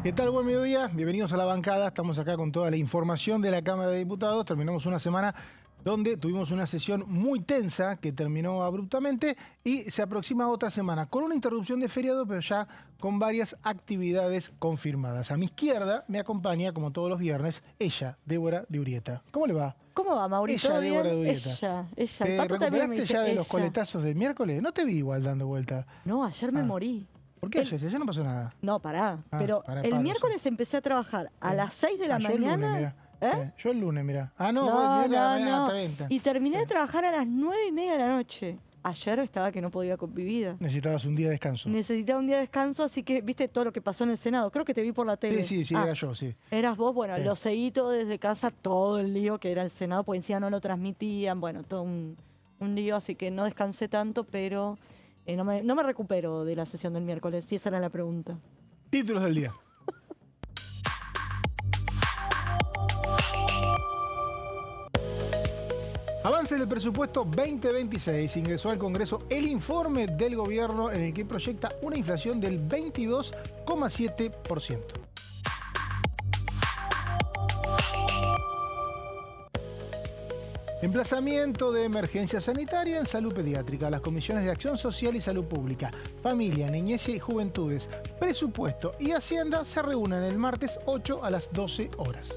¿Qué tal? Buen mediodía. Bienvenidos a la bancada. Estamos acá con toda la información de la Cámara de Diputados. Terminamos una semana donde tuvimos una sesión muy tensa que terminó abruptamente y se aproxima otra semana con una interrupción de feriado, pero ya con varias actividades confirmadas. A mi izquierda me acompaña, como todos los viernes, ella, Débora de Urieta. ¿Cómo le va? ¿Cómo va, Mauricio? Ella, ¿Todo bien? Débora de Urieta. Ella. ¿Te El Pato también me recuperaste dice ya de ella. los coletazos del miércoles? No te vi igual dando vuelta. No, ayer me morí. ¿Por qué, Jessy? Ayer no pasó nada. No, pará. Pero Pará, el paro, miércoles empecé a trabajar a las 6 de la yo el lunes, mañana. mirá. ¿Eh? Yo el lunes, mira. Ah, no, No, mirá que a la mañana no. está bien, está. Y terminé de trabajar a las 9:30 de la noche. Ayer estaba que no podía con mi vida. Necesitabas un día de descanso. Necesitaba un día de descanso, así que viste todo lo que pasó en el Senado. Creo que te vi por la tele. Sí, era yo, sí. Eras vos, bueno, Sí. lo seguí todo desde casa, todo el lío que era el Senado, porque encima no lo transmitían, bueno, todo un lío, así que no descansé tanto, pero no me recupero de la sesión del miércoles, si esa era la pregunta. Títulos del día. Avance del presupuesto 2026. Ingresó al Congreso el informe del gobierno en el que proyecta una inflación del 22,7%. Emplazamiento de emergencia sanitaria en salud pediátrica. Las comisiones de Acción Social y Salud Pública, Familia, Niñez y Juventudes, Presupuesto y Hacienda se reúnen el martes 8 a las 12 horas.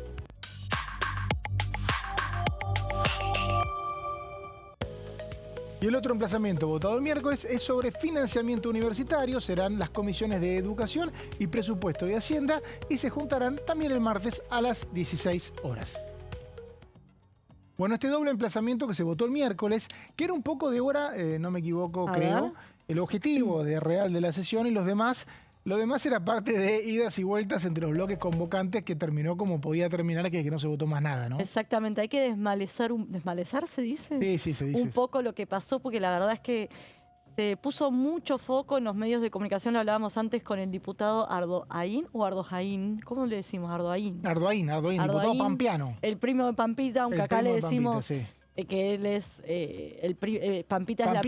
Y el otro emplazamiento votado el miércoles es sobre financiamiento universitario. Serán las comisiones de Educación y Presupuesto y Hacienda y se juntarán también el martes a las 16 horas. Bueno, este doble emplazamiento que se votó el miércoles, que era un poco de hora, no me equivoco, creo, el objetivo real de la sesión y lo demás era parte de idas y vueltas entre los bloques convocantes que terminó como podía terminar, que no se votó más nada, ¿no? Exactamente, hay que desmalezar se dice. Sí, se dice. Un poco lo que pasó, porque la verdad es que se puso mucho foco en los medios de comunicación, lo hablábamos antes con el diputado Ardoaín o Ardojaín, ¿cómo le decimos? Ardoaín, diputado pampeano. El primo de Pampita, aunque acá le decimos Pampita, sí. Que él es, Pampita es la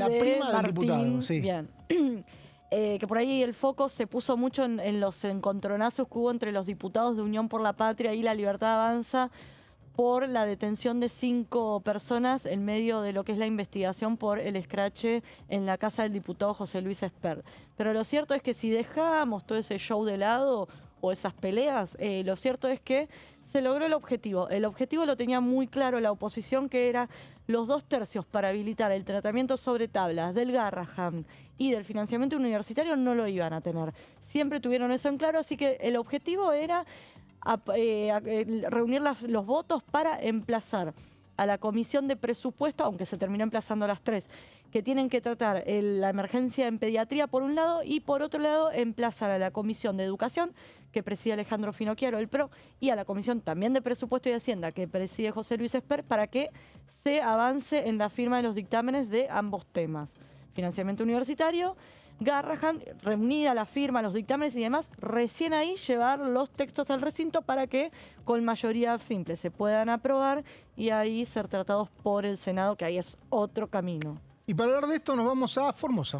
del Martín, diputado, sí. Bien. Que por ahí el foco se puso mucho en los encontronazos que hubo entre los diputados de Unión por la Patria y La Libertad Avanza por la detención de 5 personas en medio de lo que es la investigación por el escrache en la casa del diputado José Luis Espert. Pero lo cierto es que si dejamos todo ese show de lado o esas peleas, lo cierto es que se logró el objetivo. El objetivo lo tenía muy claro la oposición, que era los 2/3 para habilitar el tratamiento sobre tablas del Garrahan y del financiamiento universitario no lo iban a tener. Siempre tuvieron eso en claro, así que el objetivo era reunir los votos para emplazar a la Comisión de Presupuesto, aunque se terminó emplazando a las 3, que tienen que tratar la emergencia en pediatría por un lado y por otro lado emplazar a la Comisión de Educación, que preside Alejandro Finocchiaro, el PRO, y a la Comisión también de Presupuesto y Hacienda, que preside José Luis Espert, para que se avance en la firma de los dictámenes de ambos temas. Financiamiento universitario, Garrahan, reunida la firma, los dictámenes y demás, recién ahí llevar los textos al recinto para que con mayoría simple se puedan aprobar y ahí ser tratados por el Senado, que ahí es otro camino. Y para hablar de esto nos vamos a Formosa.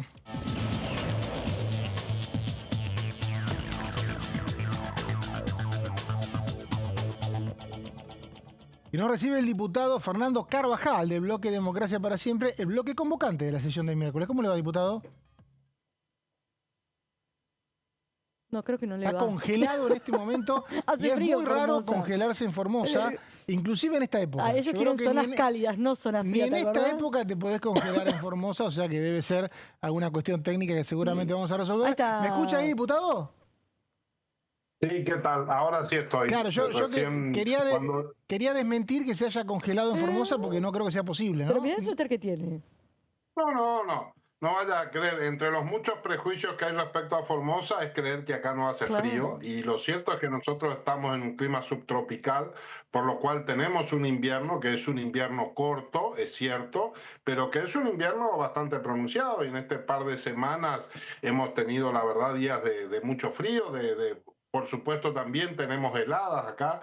Y nos recibe el diputado Fernando Carvajal del bloque Democracia para Siempre, el bloque convocante de la sesión del miércoles. ¿Cómo le va, diputado? No, creo que no le va. Está congelado en este momento. Hace y es frío muy en raro Formosa. Congelarse en Formosa, inclusive en esta época. Ellos quieren zonas cálidas, no zonas frías. Ni en esta época te podés congelar en Formosa, o sea que debe ser alguna cuestión técnica que seguramente vamos a resolver. ¿Me escucha ahí, diputado? Sí, ¿qué tal? Ahora sí estoy. Claro, yo quería desmentir que se haya congelado en Formosa porque no creo que sea posible, ¿no? Pero mirá el suéter que tiene. No. No vaya a creer. Entre los muchos prejuicios que hay respecto a Formosa es creer que acá no hace frío. Y lo cierto es que nosotros estamos en un clima subtropical, por lo cual tenemos un invierno que es un invierno corto, es cierto, pero que es un invierno bastante pronunciado. Y en este par de semanas hemos tenido, la verdad, días de mucho frío, de Por supuesto, también tenemos heladas acá,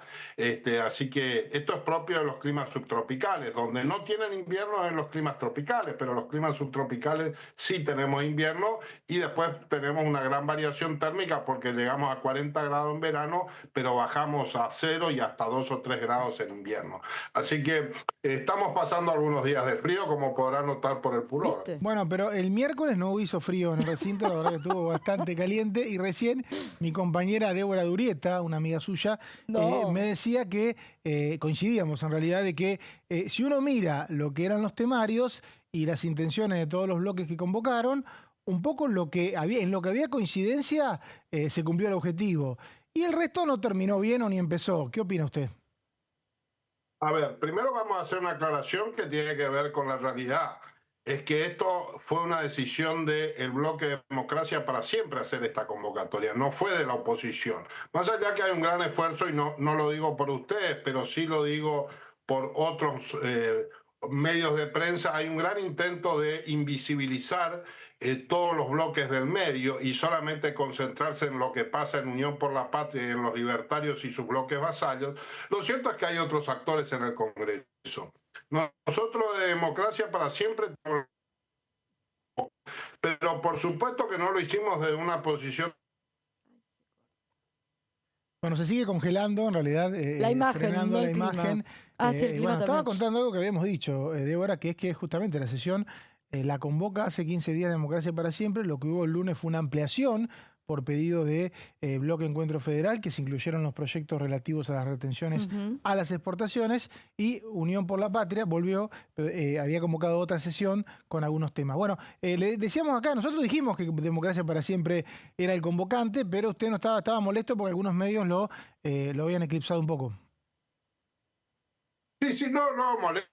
así que esto es propio de los climas subtropicales, donde no tienen invierno en los climas tropicales, pero los climas subtropicales sí tenemos invierno y después tenemos una gran variación térmica porque llegamos a 40 grados en verano, pero bajamos a 0 y hasta 2 o 3 grados en invierno. Así que estamos pasando algunos días de frío, como podrán notar por el pullover. ¿Viste? Bueno, pero el miércoles no hizo frío en el recinto, la verdad que estuvo bastante caliente y recién mi compañera Débora Durieta, una amiga suya, No. me decía que coincidíamos en realidad de que si uno mira lo que eran los temarios y las intenciones de todos los bloques que convocaron, un poco lo que había, en lo que había coincidencia se cumplió el objetivo. Y el resto no terminó bien o ni empezó. ¿Qué opina usted? A ver, primero vamos a hacer una aclaración que tiene que ver con la realidad. Es que esto fue una decisión del bloque de Democracia para Siempre hacer esta convocatoria, no fue de la oposición. Más allá que hay un gran esfuerzo, y no lo digo por ustedes, pero sí lo digo por otros medios de prensa, hay un gran intento de invisibilizar todos los bloques del medio y solamente concentrarse en lo que pasa en Unión por la Patria y en los libertarios y sus bloques vasallos. Lo cierto es que hay otros actores en el Congreso. Nosotros de Democracia para Siempre, pero por supuesto que no lo hicimos de una posición. Bueno, se sigue congelando, en realidad, La imagen, frenando no la el clima. imagen. Ah, sí, el clima bueno, estaba también. contando algo que habíamos dicho, Débora, que es que justamente la sesión la convoca hace 15 días Democracia para Siempre. Lo que hubo el lunes fue una ampliación por pedido de Bloque Encuentro Federal, que se incluyeron los proyectos relativos a las retenciones a las exportaciones, y Unión por la Patria volvió, había convocado otra sesión con algunos temas. Bueno, le decíamos acá, nosotros dijimos que Democracia para Siempre era el convocante, pero usted no estaba molesto porque algunos medios lo habían eclipsado un poco. Sí, no, molesta.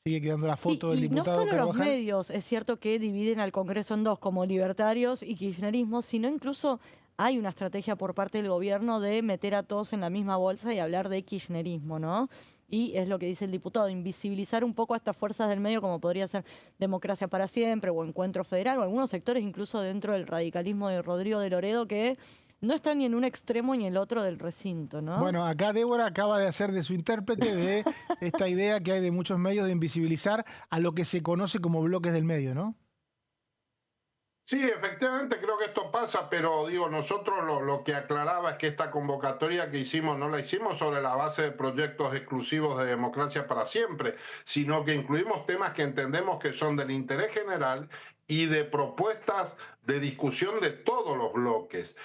Sigue quedando la foto del Y no diputado solo los Carvajal. medios, es cierto que dividen al Congreso en dos, como libertarios y kirchnerismo, sino incluso hay una estrategia por parte del gobierno de meter a todos en la misma bolsa y hablar de kirchnerismo, ¿no? Y es lo que dice el diputado, invisibilizar un poco a estas fuerzas del medio, como podría ser Democracia para Siempre o Encuentro Federal, o algunos sectores incluso dentro del radicalismo de Rodrigo de Loredo, que no están ni en un extremo ni en el otro del recinto, ¿no? Bueno, acá Débora acaba de hacer de su intérprete de esta idea que hay de muchos medios de invisibilizar a lo que se conoce como bloques del medio, ¿no? Sí, efectivamente creo que esto pasa, pero digo, nosotros lo que aclaraba es que esta convocatoria que hicimos no la hicimos sobre la base de proyectos exclusivos de Democracia para Siempre, sino que incluimos temas que entendemos que son del interés general y de propuestas de discusión de todos los bloques,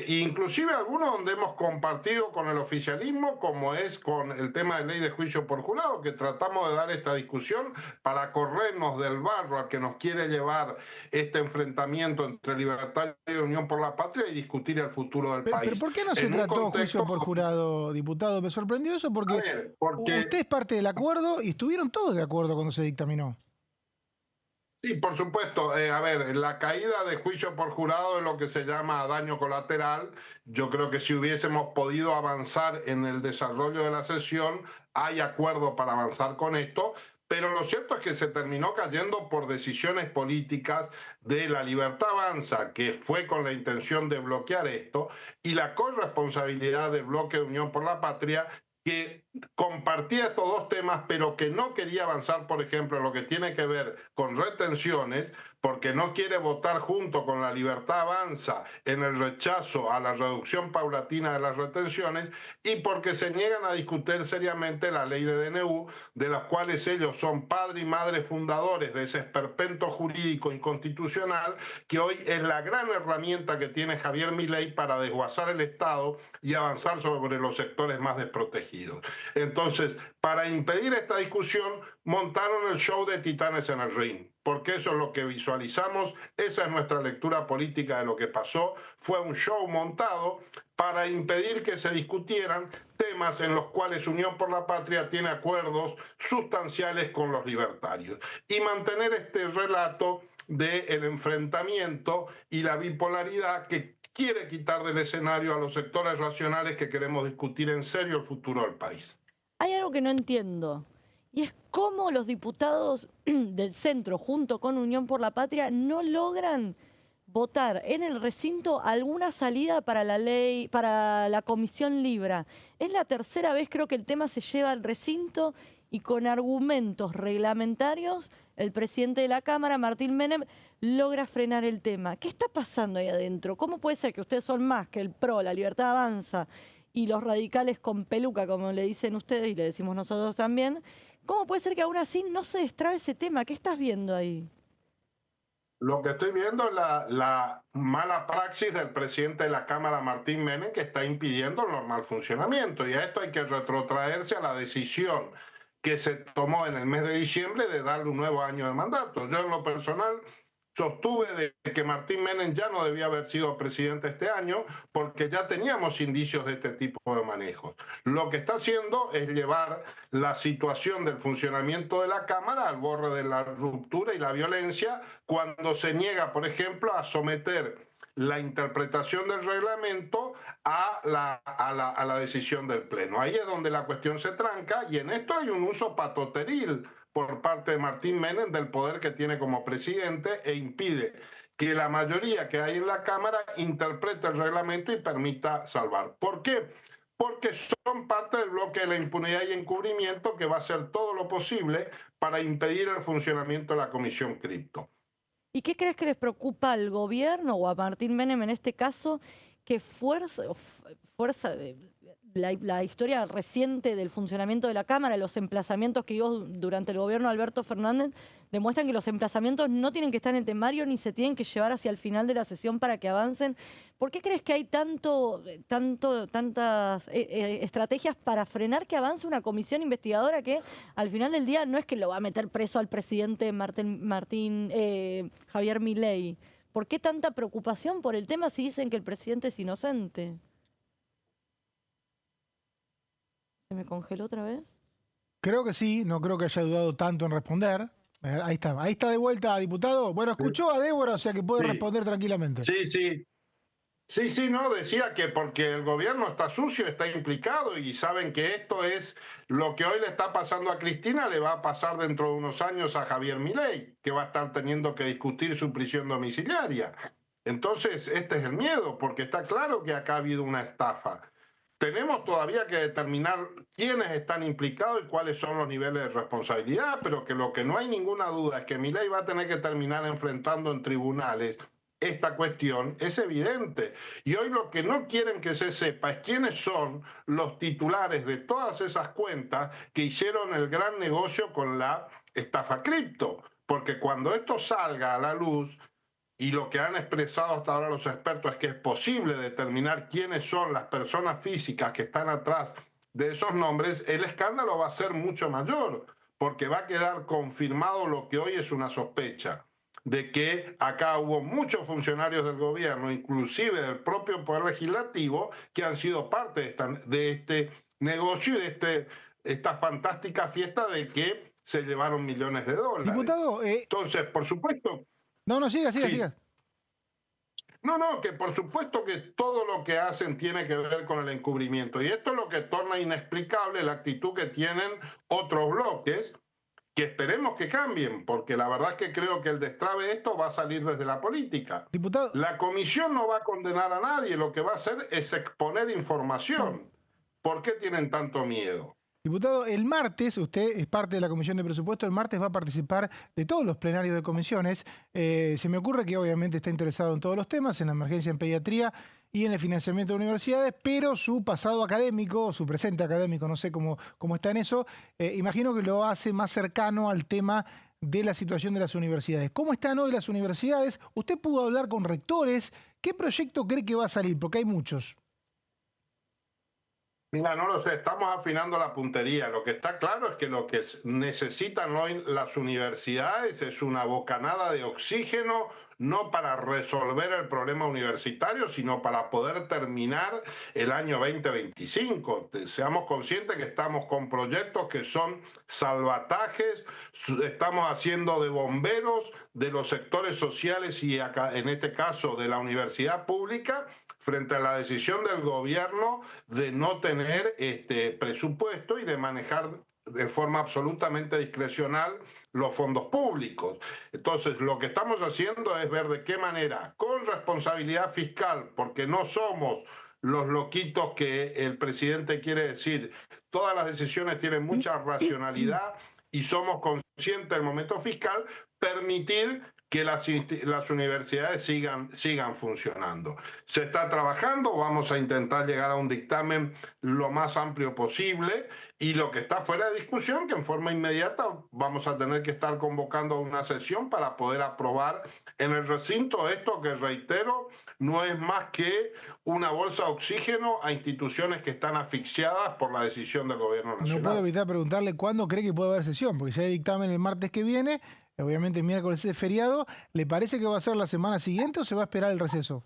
inclusive algunos donde hemos compartido con el oficialismo, como es con el tema de ley de juicio por jurado, que tratamos de dar esta discusión para corrernos del barro al que nos quiere llevar este enfrentamiento entre Libertad y Unión por la Patria y discutir el futuro del país. Pero ¿por qué no se trató juicio por jurado, diputado? Me sorprendió eso porque usted es parte del acuerdo y estuvieron todos de acuerdo cuando se dictaminó. Sí, por supuesto. A ver, la caída de juicio por jurado es lo que se llama daño colateral. Yo creo que si hubiésemos podido avanzar en el desarrollo de la sesión, hay acuerdo para avanzar con esto, pero lo cierto es que se terminó cayendo por decisiones políticas de La Libertad Avanza, que fue con la intención de bloquear esto, y la corresponsabilidad del bloque de Unión por la Patria, que compartía estos dos temas, pero que no quería avanzar, por ejemplo, en lo que tiene que ver con retenciones, porque no quiere votar junto con La Libertad Avanza en el rechazo a la reducción paulatina de las retenciones, y porque se niegan a discutir seriamente la ley de DNU, de las cuales ellos son padre y madre fundadores de ese esperpento jurídico inconstitucional, que hoy es la gran herramienta que tiene Javier Milei para desguazar el Estado y avanzar sobre los sectores más desprotegidos. Entonces, para impedir esta discusión, montaron el show de Titanes en el ring, porque eso es lo que visualizamos, esa es nuestra lectura política de lo que pasó, fue un show montado para impedir que se discutieran temas en los cuales Unión por la Patria tiene acuerdos sustanciales con los libertarios, y mantener este relato del enfrentamiento y la bipolaridad que quiere quitar del escenario a los sectores racionales que queremos discutir en serio el futuro del país. Hay algo que no entiendo, y es cómo los diputados del centro, junto con Unión por la Patria, no logran votar en el recinto alguna salida para la ley, para la Comisión Libra. Es la tercera vez, creo, que el tema se lleva al recinto y con argumentos reglamentarios el presidente de la Cámara, Martín Menem, logra frenar el tema. ¿Qué está pasando ahí adentro? ¿Cómo puede ser que ustedes son más que el PRO, la Libertad Avanza y los radicales con peluca, como le dicen ustedes y le decimos nosotros también? ¿Cómo puede ser que aún así no se destrabe ese tema? ¿Qué estás viendo ahí? Lo que estoy viendo es la mala praxis del presidente de la Cámara, Martín Menem, que está impidiendo el normal funcionamiento. Y a esto hay que retrotraerse a la decisión que se tomó en el mes de diciembre de darle un nuevo año de mandato. Yo en lo personal sostuve de que Martín Menem ya no debía haber sido presidente este año porque ya teníamos indicios de este tipo de manejos. Lo que está haciendo es llevar la situación del funcionamiento de la Cámara al borde de la ruptura y la violencia cuando se niega, por ejemplo, a someter la interpretación del reglamento a la decisión del Pleno. Ahí es donde la cuestión se tranca y en esto hay un uso patoteril por parte de Martín Menem del poder que tiene como presidente e impide que la mayoría que hay en la Cámara interprete el reglamento y permita salvar. ¿Por qué? Porque son parte del bloque de la impunidad y encubrimiento que va a hacer todo lo posible para impedir el funcionamiento de la Comisión Cripto. ¿Y qué crees que les preocupa al gobierno o a Martín Menem en este caso, que fuerza la historia reciente del funcionamiento de la Cámara, los emplazamientos que dio durante el gobierno de Alberto Fernández, demuestran que los emplazamientos no tienen que estar en temario ni se tienen que llevar hacia el final de la sesión para que avancen? ¿Por qué crees que hay tantas estrategias para frenar que avance una comisión investigadora que al final del día no es que lo va a meter preso al presidente Javier Milei? ¿Por qué tanta preocupación por el tema si dicen que el presidente es inocente? ¿Se me congeló otra vez? Creo que sí, no creo que haya dudado tanto en responder. Ahí está de vuelta, diputado. Bueno, escuchó a Débora, o sea que puede responder tranquilamente. Sí, no, decía que porque el gobierno está sucio, está implicado y saben que esto es lo que hoy le está pasando a Cristina, le va a pasar dentro de unos años a Javier Milei, que va a estar teniendo que discutir su prisión domiciliaria. Entonces, este es el miedo, porque está claro que acá ha habido una estafa. Tenemos todavía que determinar quiénes están implicados y cuáles son los niveles de responsabilidad, pero que lo que no hay ninguna duda es que Milei va a tener que terminar enfrentando en tribunales esta cuestión, es evidente. Y hoy lo que no quieren que se sepa es quiénes son los titulares de todas esas cuentas que hicieron el gran negocio con la estafa cripto. Porque cuando esto salga a la luz, y lo que han expresado hasta ahora los expertos es que es posible determinar quiénes son las personas físicas que están atrás de esos nombres, el escándalo va a ser mucho mayor, porque va a quedar confirmado lo que hoy es una sospecha, de que acá hubo muchos funcionarios del gobierno, inclusive del propio Poder Legislativo, que han sido parte de este negocio y de esta fantástica fiesta de que se llevaron millones de dólares. Diputado, entonces, por supuesto... No, siga. No, que por supuesto que todo lo que hacen tiene que ver con el encubrimiento. Y esto es lo que torna inexplicable la actitud que tienen otros bloques, que esperemos que cambien, porque la verdad es que creo que el destrabe de esto va a salir desde la política. Diputado, la comisión no va a condenar a nadie, lo que va a hacer es exponer información. ¿Por qué tienen tanto miedo? Diputado, el martes, usted es parte de la Comisión de Presupuesto, el martes va a participar de todos los plenarios de comisiones. Se me ocurre que obviamente está interesado en todos los temas, en la emergencia en pediatría y en el financiamiento de universidades, pero su pasado académico, su presente académico, no sé cómo está en eso, imagino que lo hace más cercano al tema de la situación de las universidades. ¿Cómo están hoy las universidades? ¿Usted pudo hablar con rectores? ¿Qué proyecto cree que va a salir? Porque hay muchos. Mira, no lo sé, estamos afinando la puntería. Lo que está claro es que lo que necesitan hoy las universidades es una bocanada de oxígeno, no para resolver el problema universitario, sino para poder terminar el año 2025. Seamos conscientes que estamos con proyectos que son salvatajes, estamos haciendo de bomberos de los sectores sociales y acá, en este caso de la universidad pública, frente a la decisión del gobierno de no tener presupuesto y de manejar de forma absolutamente discrecional los fondos públicos. Entonces, lo que estamos haciendo es ver de qué manera, con responsabilidad fiscal, porque no somos los loquitos que el presidente quiere decir, todas las decisiones tienen mucha racionalidad y somos conscientes del momento fiscal, permitir que las universidades sigan funcionando. Se está trabajando, vamos a intentar llegar a un dictamen lo más amplio posible, y lo que está fuera de discusión, que en forma inmediata vamos a tener que estar convocando una sesión para poder aprobar en el recinto esto que, reitero, no es más que una bolsa de oxígeno a instituciones que están asfixiadas por la decisión del gobierno nacional. No puedo evitar preguntarle cuándo cree que puede haber sesión, porque ya hay dictamen el martes que viene. Obviamente miércoles es feriado. ¿Le parece que va a ser la semana siguiente o se va a esperar el receso?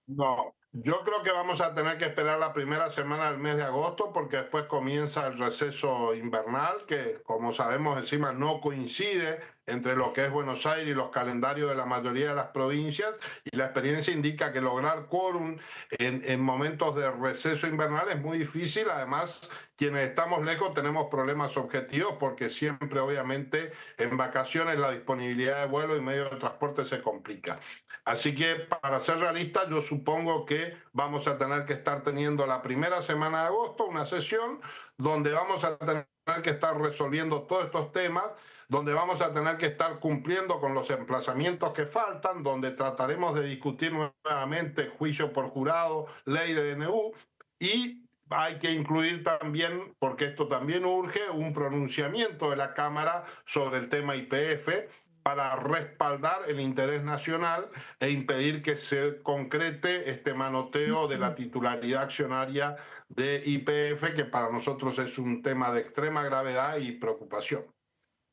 No, yo creo que vamos a tener que esperar la primera semana del mes de agosto, porque después comienza el receso invernal, que como sabemos encima no coincide entre lo que es Buenos Aires y los calendarios de la mayoría de las provincias, y la experiencia indica que lograr quórum en momentos de receso invernal es muy difícil. Además, quienes estamos lejos tenemos problemas objetivos, porque siempre obviamente en vacaciones la disponibilidad de vuelo y medios de transporte se complica. Así que, para ser realista, yo supongo que vamos a tener que estar teniendo la primera semana de agosto una sesión donde vamos a tener que estar resolviendo todos estos temas, donde vamos a tener que estar cumpliendo con los emplazamientos que faltan, donde trataremos de discutir nuevamente juicio por jurado, ley de DNU, y hay que incluir también, porque esto también urge, un pronunciamiento de la Cámara sobre el tema YPF para respaldar el interés nacional e impedir que se concrete este manoteo de la titularidad accionaria de YPF, que para nosotros es un tema de extrema gravedad y preocupación.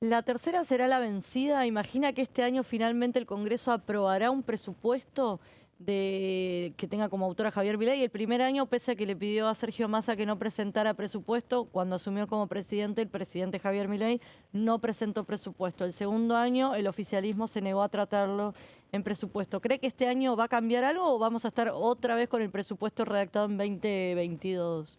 ¿La tercera será la vencida? ¿Imagina que este año finalmente el Congreso aprobará un presupuesto que tenga como autor a Javier Milei? El primer año, pese a que le pidió a Sergio Massa que no presentara presupuesto, cuando asumió como presidente, el presidente Javier Milei no presentó presupuesto. El segundo año, el oficialismo se negó a tratarlo en presupuesto. ¿Cree que este año va a cambiar algo o vamos a estar otra vez con el presupuesto redactado en 2022?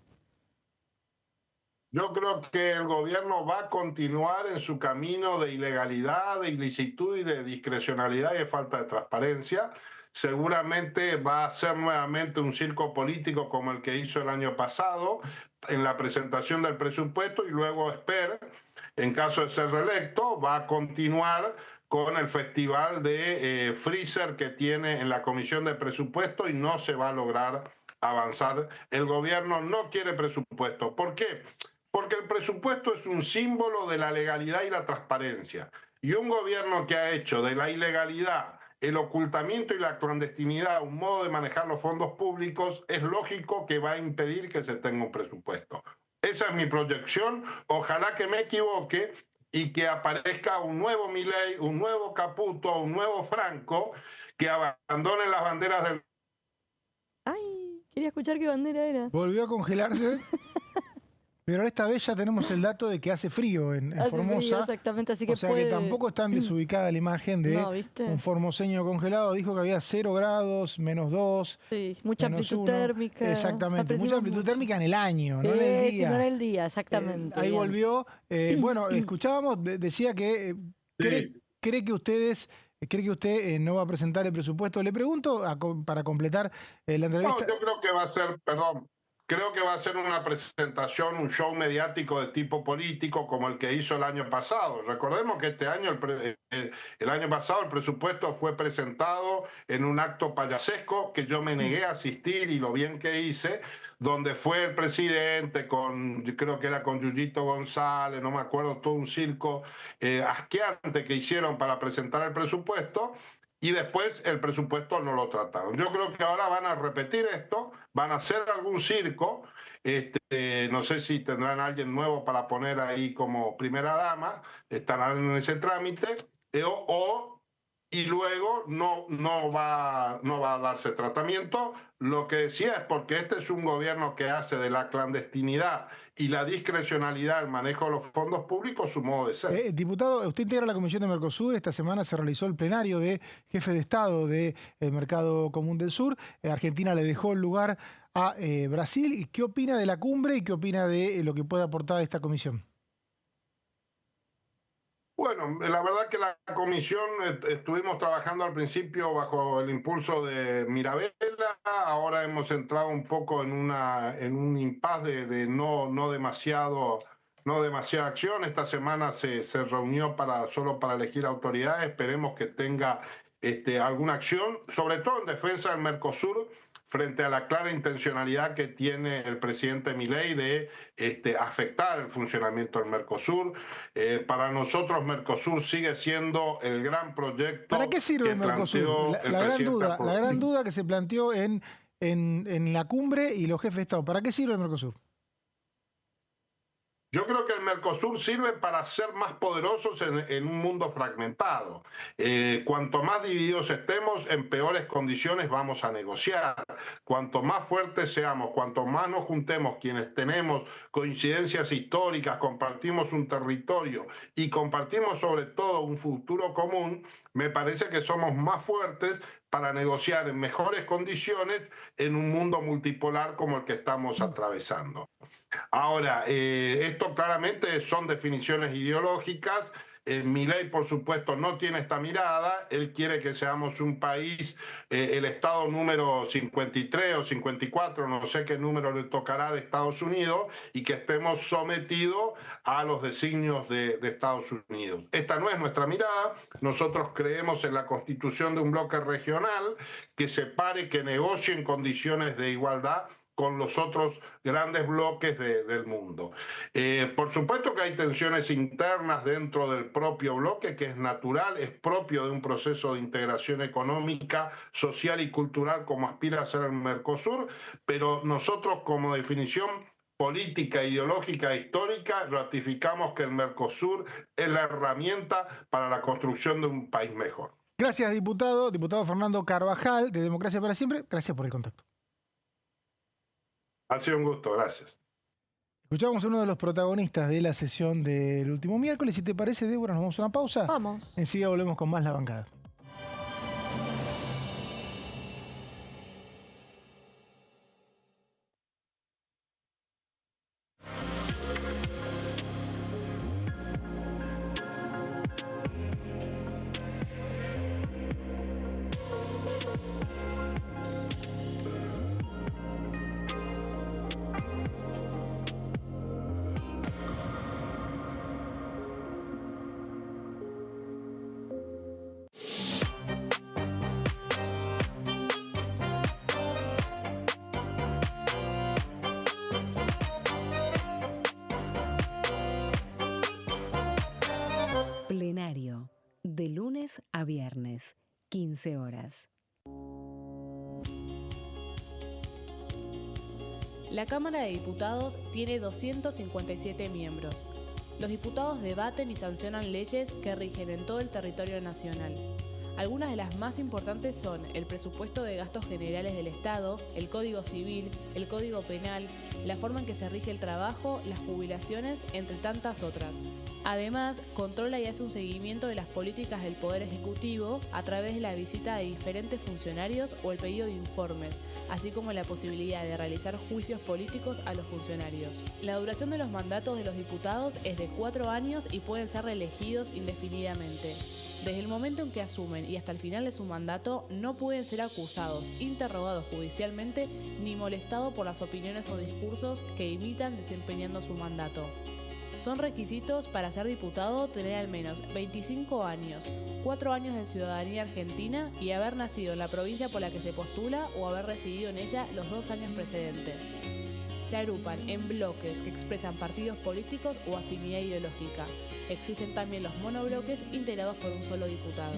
Yo creo que el gobierno va a continuar en su camino de ilegalidad, de ilicitud y de discrecionalidad y de falta de transparencia. Seguramente va a ser nuevamente un circo político como el que hizo el año pasado en la presentación del presupuesto, y luego Esper, en caso de ser reelecto, va a continuar con el festival de freezer que tiene en la Comisión de Presupuesto, y no se va a lograr avanzar. El gobierno no quiere presupuesto. ¿Por qué? Porque el presupuesto es un símbolo de la legalidad y la transparencia. Y un gobierno que ha hecho de la ilegalidad, el ocultamiento y la clandestinidad un modo de manejar los fondos públicos, es lógico que va a impedir que se tenga un presupuesto. Esa es mi proyección. Ojalá que me equivoque y que aparezca un nuevo Milei, un nuevo Caputo, un nuevo Franco, que abandone las banderas del... Ay, quería escuchar qué bandera era. Volvió a congelarse. Pero esta vez ya tenemos el dato de que hace frío en Hace Formosa. frío, exactamente, así que o sea que tampoco es tan desubicada la imagen de un formoseño congelado. Dijo que había 0 grados, -2. Sí, mucha amplitud 1. térmica. Exactamente, mucha amplitud térmica en el año, no en el día. No en el día, exactamente. Ahí volvió. Bueno, escuchábamos, decía que cree que usted no va a presentar el presupuesto. Le pregunto, para completar la entrevista. No, yo creo que va a ser, creo que va a ser una presentación, un show mediático de tipo político como el que hizo el año pasado. Recordemos que este año, el año pasado, el presupuesto fue presentado en un acto payasesco que yo me negué a asistir, y lo bien que hice, donde fue el presidente yo creo que era con Yuyito González, no me acuerdo, todo un circo asqueante que hicieron para presentar el presupuesto. Y después el presupuesto no lo trataron. Yo creo que ahora van a repetir esto, van a hacer algún circo. No sé si tendrán a alguien nuevo para poner ahí como primera dama, estarán en ese trámite, y luego no va a darse tratamiento. Lo que decía es porque este es un gobierno que hace de la clandestinidad y la discrecionalidad del manejo de los fondos públicos su modo de ser. Diputado, usted integra la Comisión de Mercosur. Esta semana se realizó el plenario de jefe de Estado del Mercado Común del Sur. Argentina le dejó el lugar a Brasil. ¿Qué opina de la cumbre y qué opina de lo que puede aportar esta comisión? Bueno, la verdad que la comisión estuvimos trabajando al principio bajo el impulso de Mirabella, ahora hemos entrado un poco en un impasse de no demasiada acción. Esta semana se reunió solo para elegir autoridades, esperemos que tenga alguna acción, sobre todo en defensa del Mercosur, frente a la clara intencionalidad que tiene el presidente Milei de afectar el funcionamiento del Mercosur. Para nosotros Mercosur sigue siendo el gran proyecto. ¿Para qué sirve el Mercosur? La gran duda que se planteó en la cumbre y los jefes de Estado. ¿Para qué sirve el Mercosur? Yo creo que el Mercosur sirve para ser más poderosos en un mundo fragmentado. Cuanto más divididos estemos, en peores condiciones vamos a negociar. Cuanto más fuertes seamos, cuanto más nos juntemos quienes tenemos coincidencias históricas, compartimos un territorio y compartimos sobre todo un futuro común, me parece que somos más fuertes para negociar en mejores condiciones en un mundo multipolar como el que estamos atravesando. Ahora, esto claramente son definiciones ideológicas. Milei, por supuesto, no tiene esta mirada. Él quiere que seamos un país, el estado número 53 o 54, no sé qué número le tocará de Estados Unidos, y que estemos sometidos a los designios de Estados Unidos. Esta no es nuestra mirada. Nosotros creemos en la constitución de un bloque regional que separe, que negocie en condiciones de igualdad con los otros grandes bloques del mundo. Por supuesto que hay tensiones internas dentro del propio bloque, que es natural, es propio de un proceso de integración económica, social y cultural como aspira a ser el Mercosur, pero nosotros como definición política, ideológica e histórica ratificamos que el Mercosur es la herramienta para la construcción de un país mejor. Gracias, diputado Fernando Carvajal, de Democracia para Siempre. Gracias por el contacto. Ha sido un gusto, gracias. Escuchamos a uno de los protagonistas de la sesión del último miércoles. Si te parece, Débora, nos vamos a una pausa. Vamos. Enseguida volvemos con más La Bancada. Plenario, de lunes a viernes, 15 horas. La Cámara de Diputados tiene 257 miembros. Los diputados debaten y sancionan leyes que rigen en todo el territorio nacional. Algunas de las más importantes son el presupuesto de gastos generales del Estado, el Código Civil, el Código Penal, la forma en que se rige el trabajo, las jubilaciones, entre tantas otras. Además, controla y hace un seguimiento de las políticas del Poder Ejecutivo a través de la visita de diferentes funcionarios o el pedido de informes, así como la posibilidad de realizar juicios políticos a los funcionarios. La duración de los mandatos de los diputados es de 4 años y pueden ser reelegidos indefinidamente. Desde el momento en que asumen y hasta el final de su mandato, no pueden ser acusados, interrogados judicialmente, ni molestados por las opiniones o discursos que imitan desempeñando su mandato. Son requisitos para ser diputado tener al menos 25 años, 4 años de ciudadanía argentina y haber nacido en la provincia por la que se postula o haber residido en ella los 2 años precedentes. Se agrupan en bloques que expresan partidos políticos o afinidad ideológica. Existen también los monobloques integrados por un solo diputado.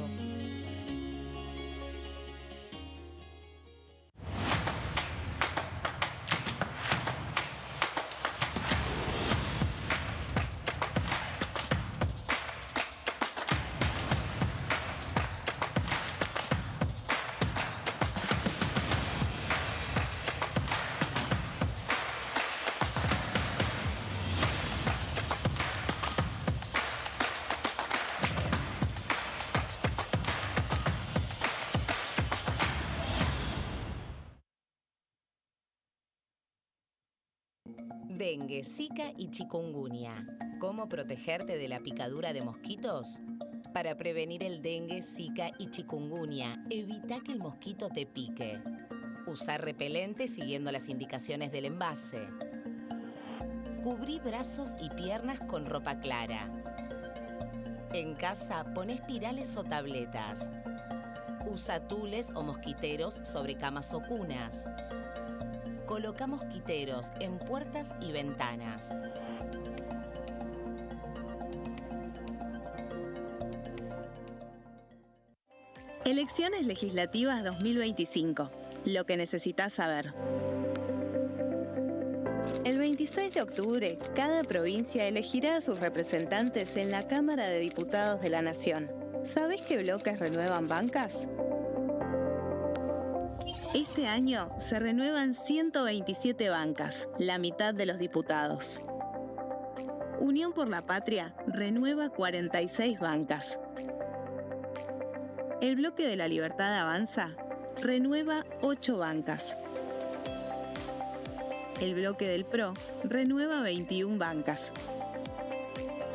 Dengue, Zika y chikungunya. ¿Cómo protegerte de la picadura de mosquitos? Para prevenir el dengue, Zika y chikungunya, evita que el mosquito te pique. Usar repelente siguiendo las indicaciones del envase. Cubrí brazos y piernas con ropa clara. En casa, pon espirales o tabletas. Usa tules o mosquiteros sobre camas o cunas. Coloca mosquiteros en puertas y ventanas. Elecciones legislativas 2025. Lo que necesitas saber. El 26 de octubre, cada provincia elegirá a sus representantes en la Cámara de Diputados de la Nación. ¿Sabés qué bloques renuevan bancas? Este año se renuevan 127 bancas, la mitad de los diputados. Unión por la Patria renueva 46 bancas. El Bloque de la Libertad Avanza renueva 8 bancas. El Bloque del PRO renueva 21 bancas.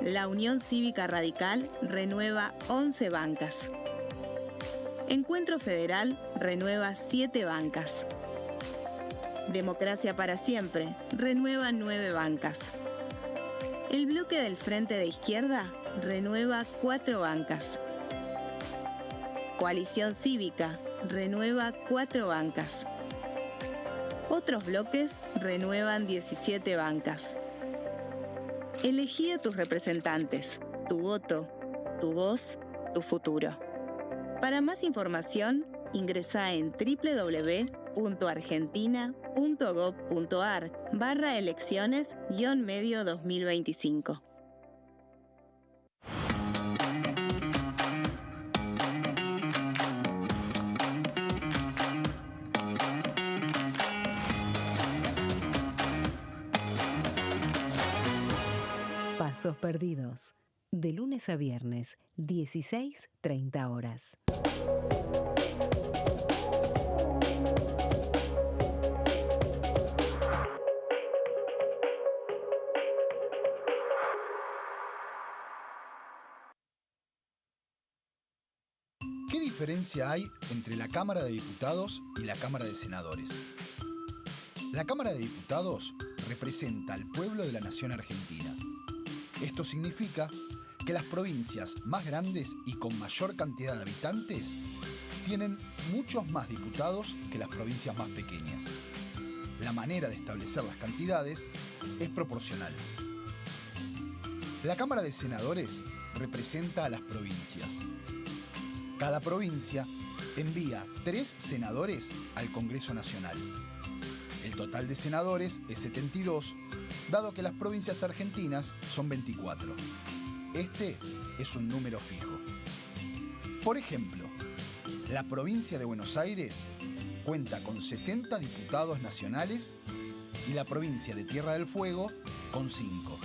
La Unión Cívica Radical renueva 11 bancas. Encuentro Federal renueva 7 bancas. Democracia para Siempre renueva 9 bancas. El Bloque del Frente de Izquierda renueva 4 bancas. Coalición Cívica renueva 4 bancas. Otros bloques renuevan 17 bancas. Elegí a tus representantes, tu voto, tu voz, tu futuro. Para más información, ingresá en www.argentina.gov.ar/elecciones-medio 2025. Pasos perdidos. De lunes a viernes, 16:30 horas. ¿Qué diferencia hay entre la Cámara de Diputados y la Cámara de Senadores? La Cámara de Diputados representa al pueblo de la nación argentina. Esto significa que las provincias más grandes y con mayor cantidad de habitantes tienen muchos más diputados que las provincias más pequeñas. La manera de establecer las cantidades es proporcional. La Cámara de Senadores representa a las provincias. Cada provincia envía 3 senadores al Congreso Nacional. El total de senadores es 72, dado que las provincias argentinas son 24. Este es un número fijo. Por ejemplo, la provincia de Buenos Aires cuenta con 70 diputados nacionales y la provincia de Tierra del Fuego con 5.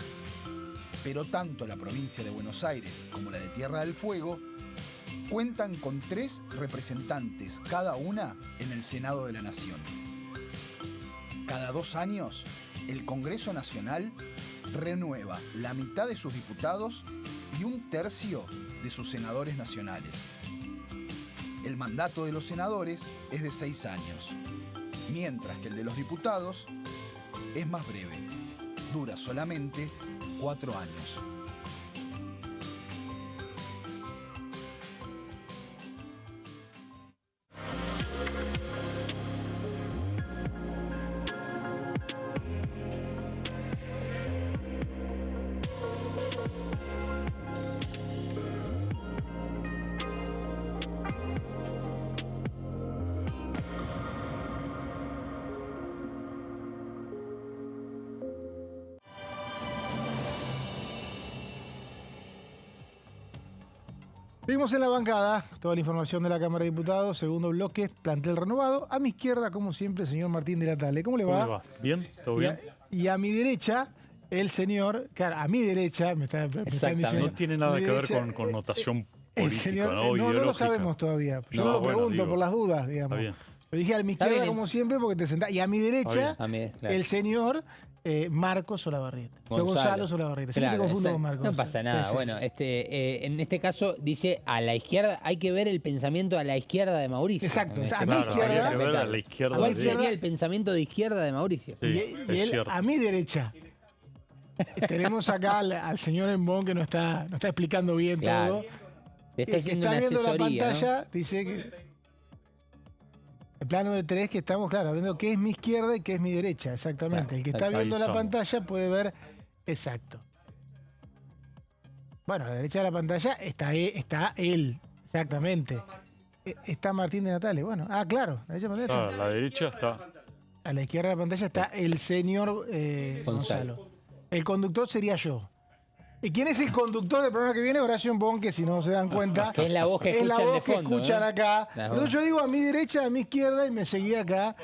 Pero tanto la provincia de Buenos Aires como la de Tierra del Fuego cuentan con 3 representantes cada una en el Senado de la Nación. Cada 2 años, el Congreso Nacional renueva la mitad de sus diputados y 1/3 de sus senadores nacionales. El mandato de los senadores es de 6 años, mientras que el de los diputados es más breve, dura solamente 4 años. Seguimos en la bancada, toda la información de la Cámara de Diputados, segundo bloque, plantel renovado. A mi izquierda, como siempre, el señor Martín de la Tale. ¿Cómo le va? ¿Cómo le va? ¿Bien? ¿Todo bien? Y a mi derecha, el señor, claro, a mi derecha, me están diciendo. No tiene nada que ver con connotación política, señor, ¿no? No lo sabemos todavía. Yo no lo pregunto, digo, por las dudas, digamos. Lo dije a mi izquierda como siempre porque te sentás. Y a mi derecha, claro. el señor Marcos Solabarrieta. Gonzalo Solabarrieta. Siempre Claro, te confundo con Marcos. no pasa nada. Sí. Bueno, en este caso dice a la izquierda, hay que ver el pensamiento a la izquierda de Mauricio. Exacto. O sea, a mi Claro, izquierda. hay que ver a la izquierda. ¿Cuál de- sería el pensamiento de izquierda de Mauricio? Sí, Y es él cierto. a mi derecha. Tenemos acá al señor Embón que nos está explicando bien Claro. todo. Te está El que haciendo está una viendo la asesoría, pantalla dice que el plano de 3 que estamos, claro, viendo qué es mi izquierda y qué es mi derecha, exactamente. Claro, El que está ahí viendo la estamos. pantalla puede ver exacto. Bueno, a la derecha de la pantalla está él, exactamente. Está Martín de Natale, bueno. Ah, claro, a la derecha de la pantalla Claro, a la derecha está. a la izquierda de la pantalla está el señor Gonzalo. El conductor sería yo. ¿Y quién es el conductor del programa que viene? Horacio Embón, que si no se dan cuenta, Que es la voz que es la escuchan voz de que fondo, escuchan ¿no? acá. La Entonces voz. yo digo a mi derecha, a mi izquierda, y me seguía acá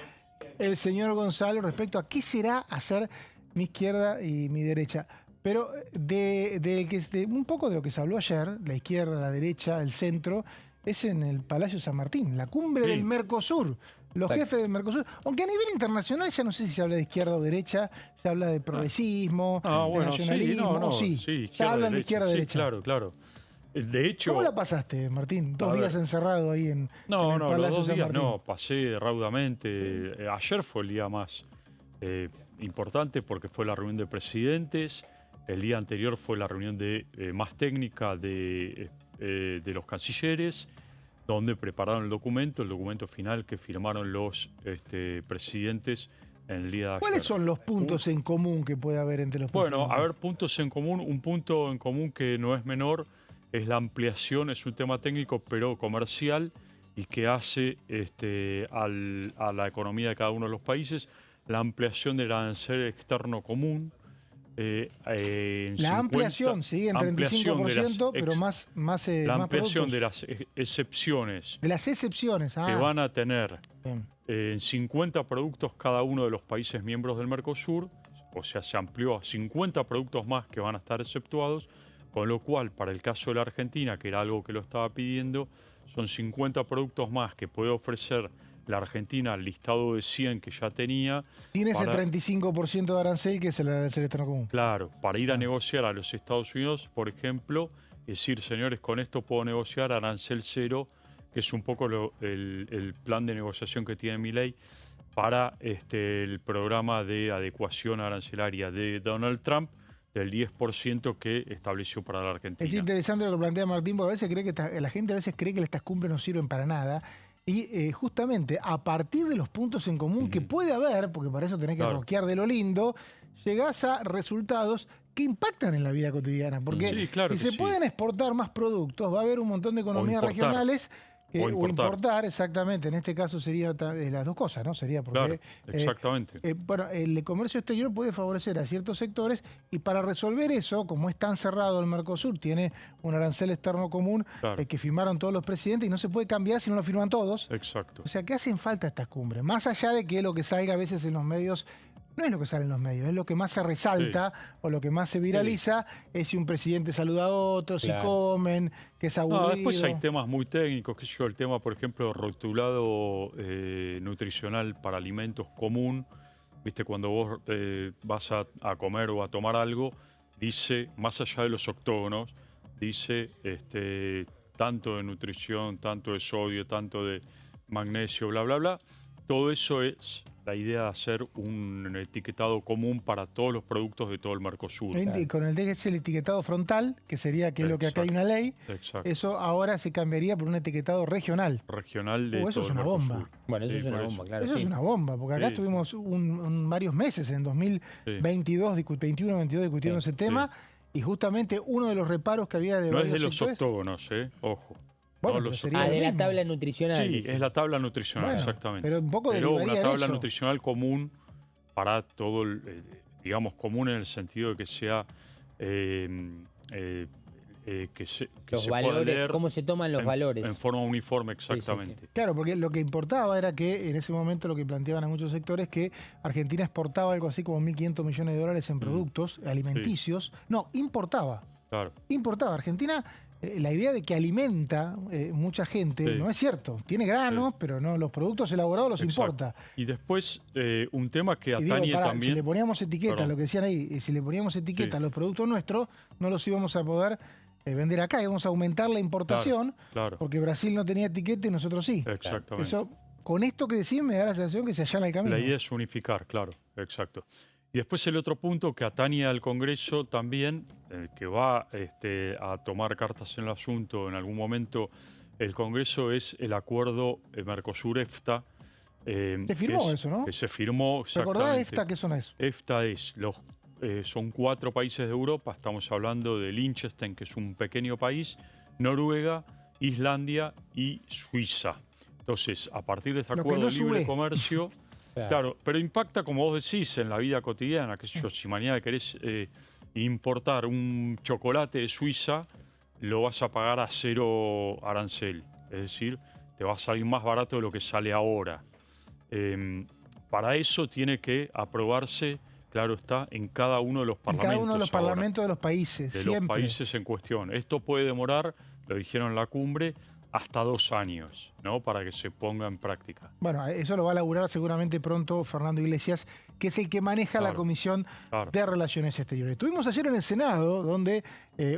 el señor Gonzalo respecto a qué será hacer mi izquierda y mi derecha. Pero de un poco de lo que se habló ayer, la izquierda, la derecha, el centro, es en el Palacio San Martín, la cumbre Sí. del Mercosur. Los Exacto. jefes del Mercosur, aunque a nivel internacional ya no sé si se habla de izquierda o derecha, se habla de progresismo, Ah, de bueno, sí, nacionalismo, no, o sí, ya hablan de izquierda sí, derecha. claro, claro. De hecho, ¿Cómo la pasaste, Martín? A 2 ver. días encerrado ahí en no, el no, Palacio los 2 San días Martín. no, pasé raudamente. Ayer fue el día más importante porque fue la reunión de presidentes. El día anterior fue la reunión más técnica de los cancilleres, donde prepararon el documento final que firmaron los presidentes en el día de ¿Cuáles ayer. son los puntos en común que puede haber entre los Bueno, presidentes? a ver, puntos en común. Un punto en común que no es menor es la ampliación, es un tema técnico pero comercial y que hace a la economía de cada uno de los países, la ampliación del arancel externo común. La ampliación, sí, en 35%, pero más la más ampliación productos. de las excepciones De las excepciones. que van a tener bien. en 50 productos cada uno de los países miembros del Mercosur, o sea, se amplió a 50 productos más que van a estar exceptuados, con lo cual, para el caso de la Argentina, que era algo que lo estaba pidiendo, son 50 productos más que puede ofrecer la Argentina al listado de 100 que ya tenía. Tiene ese para- 35% de arancel que es el arancel externo común. Claro, para ir a negociar a los Estados Unidos, por ejemplo, decir, señores, con esto puedo negociar arancel cero, que es un poco el plan de negociación que tiene Milei para el programa de adecuación arancelaria de Donald Trump del 10% que estableció para la Argentina. Es interesante lo que plantea Martín, porque a veces cree que la gente a veces cree que estas cumbres no sirven para nada. Y justamente a partir de los puntos en común que puede haber, porque para eso tenés que Claro. roquear de lo lindo, llegás a resultados que impactan en la vida cotidiana. Porque Sí, claro si que se sí. pueden exportar más productos, va a haber un montón de economías importar. regionales. O importar. Exactamente. En este caso sería las dos cosas, ¿no? Sería porque Claro, exactamente. bueno, el comercio exterior puede favorecer a ciertos sectores y para resolver eso, como es tan cerrado el Mercosur, tiene un arancel externo común Claro. que firmaron todos los presidentes y no se puede cambiar si no lo firman todos. Exacto. O sea, ¿qué hacen falta estas cumbres? Más allá de que lo que salga a veces en los medios, no es lo que sale en los medios, es lo que más se resalta o lo que más se viraliza, es si un presidente saluda a otro, si Claro. comen, que es aburrido. No, después hay temas muy técnicos, que yo, el tema, por ejemplo, rotulado nutricional para alimentos común. Viste, cuando vos vas a comer o a tomar algo, dice, más allá de los octógonos, dice tanto de nutrición, tanto de sodio, tanto de magnesio, bla, bla, bla. Todo eso es la idea de hacer un etiquetado común para todos los productos de todo el Mercosur. Con el etiquetado frontal, que sería que es lo que acá hay una ley, Exacto. eso ahora se cambiaría por un etiquetado regional. Regional de Eso todo es el una Mercosur. bomba. Bueno, eso Sí, es una por bomba, claro. Eso sí. es una bomba, porque acá Sí. estuvimos varios meses, en 2022, 21-22, discutiendo Sí, ese tema, y justamente uno de los reparos que había de No es varios de los sectores- octógonos, ojo. Bueno, No pero los sería Ah, lo de la mismo. tabla nutricional. Sí, dice. es la tabla nutricional, Bueno, exactamente. pero un poco Pero derivaría una de tabla eso. nutricional común para todo, digamos, común en el sentido de que sea que se Los pueda valores, leer cómo se toman los valores. en forma uniforme, sí, sí. exactamente. Claro, porque lo que importaba era que en ese momento lo que planteaban a muchos sectores que Argentina exportaba algo así como 1.500 millones de dólares en productos alimenticios. No, importaba. Claro. Importaba. Argentina la idea de que alimenta mucha gente no es cierto. Tiene granos, pero no los productos elaborados los importa. Y después, un tema que atañe digo, también... Si le poníamos etiquetas, lo que decían ahí, si le poníamos etiquetas a los productos nuestros, no los íbamos a poder vender acá, íbamos a aumentar la importación, porque Brasil no tenía etiqueta y nosotros sí. Exactamente. Eso, con esto que decís me da la sensación que se allana el camino. La idea es unificar, claro, exacto. Y después el otro punto que atañe al Congreso también, que va a tomar cartas en el asunto en algún momento, el Congreso es el acuerdo Mercosur-EFTA. Se firmó eso, ¿no? Que se firmó, exactamente. ¿Recordás EFTA qué son eso? EFTA es son 4 países de Europa, estamos hablando de Liechtenstein, que es un pequeño país, Noruega, Islandia y Suiza. Entonces, a partir de este acuerdo de libre comercio... Claro, pero impacta, como vos decís, en la vida cotidiana. Que si mañana querés importar un chocolate de Suiza, lo vas a pagar a 0 arancel. Es decir, te va a salir más barato de lo que sale ahora. Para eso tiene que aprobarse, claro está, en cada uno de los parlamentos. En cada uno de los parlamentos de los países. De los países en cuestión. Esto puede demorar, lo dijeron en la cumbre, hasta 2 años, ¿no? Para que se ponga en práctica. Bueno, eso lo va a elaborar seguramente pronto Fernando Iglesias, que es el que maneja la Comisión de Relaciones Exteriores. Estuvimos ayer en el Senado, donde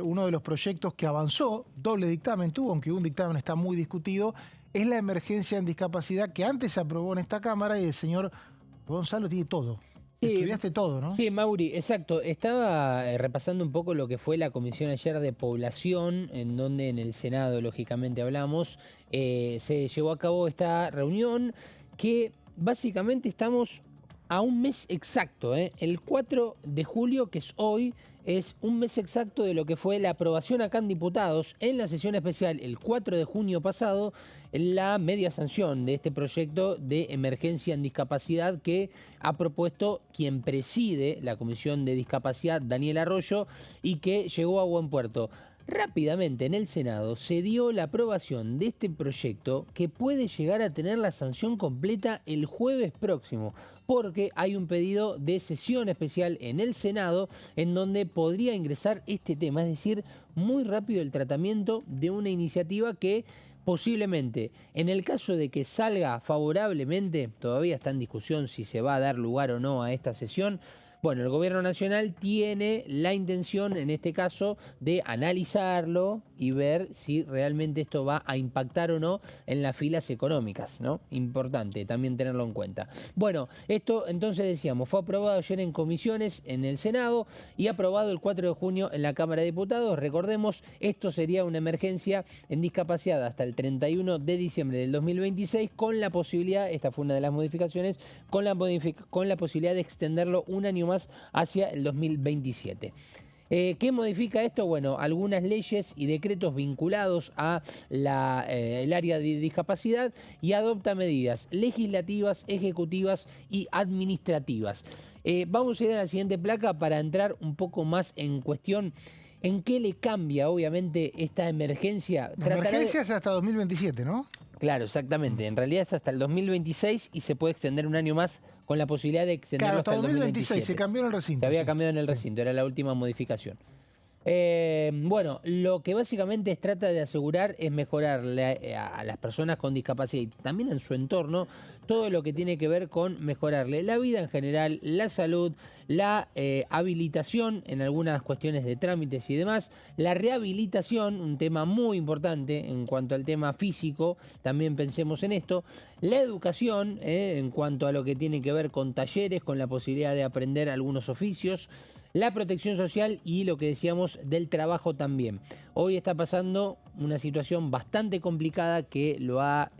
uno de los proyectos que avanzó, doble dictamen tuvo, aunque un dictamen está muy discutido, es la emergencia en discapacidad que antes se aprobó en esta Cámara y el señor Gonzalo tiene todo. Sí, estudiaste todo, ¿no? Sí, Mauri, exacto. Estaba repasando un poco lo que fue la comisión ayer de población, en donde en el Senado, lógicamente, hablamos. Se llevó a cabo esta reunión que básicamente estamos a un mes exacto, el 4 de julio, que es hoy, es un mes exacto de lo que fue la aprobación acá en diputados en la sesión especial el 4 de junio pasado, la media sanción de este proyecto de emergencia en discapacidad que ha propuesto quien preside la Comisión de Discapacidad, Daniel Arroyo, y que llegó a buen puerto. Rápidamente en el Senado se dio la aprobación de este proyecto que puede llegar a tener la sanción completa el jueves próximo, porque hay un pedido de sesión especial en el Senado en donde podría ingresar este tema, es decir, muy rápido el tratamiento de una iniciativa que posiblemente, en el caso de que salga favorablemente, todavía está en discusión si se va a dar lugar o no a esta sesión. Bueno, el Gobierno Nacional tiene la intención, en este caso, de analizarlo y ver si realmente esto va a impactar o no en las filas económicas, ¿no? Importante también tenerlo en cuenta. Bueno, esto entonces decíamos, fue aprobado ayer en comisiones en el Senado y aprobado el 4 de junio en la Cámara de Diputados. Recordemos, esto sería una emergencia en discapacidad hasta el 31 de diciembre del 2026 con la posibilidad, esta fue una de las modificaciones, con la posibilidad de extenderlo un año más hacia el 2027. ¿Qué modifica esto? Bueno, algunas leyes y decretos vinculados a el área de discapacidad y adopta medidas legislativas, ejecutivas y administrativas. Vamos a ir a la siguiente placa para entrar un poco más en cuestión. ¿En qué le cambia, obviamente, esta emergencia? La emergencia es hasta 2027, ¿no? Claro, exactamente. En realidad es hasta el 2026 y se puede extender un año más con la posibilidad de extenderlo hasta el 2026. Se cambió en el recinto. Se había cambiado en el recinto, era la última modificación. Bueno, lo que básicamente trata de asegurar es mejorarle a las personas con discapacidad y también en su entorno todo lo que tiene que ver con mejorarle la vida en general, la salud, la habilitación en algunas cuestiones de trámites y demás, la rehabilitación, un tema muy importante en cuanto al tema físico, también pensemos en esto, la educación en cuanto a lo que tiene que ver con talleres, con la posibilidad de aprender algunos oficios, la protección social y lo que decíamos del trabajo también. Hoy está pasando una situación bastante complicada que lo ha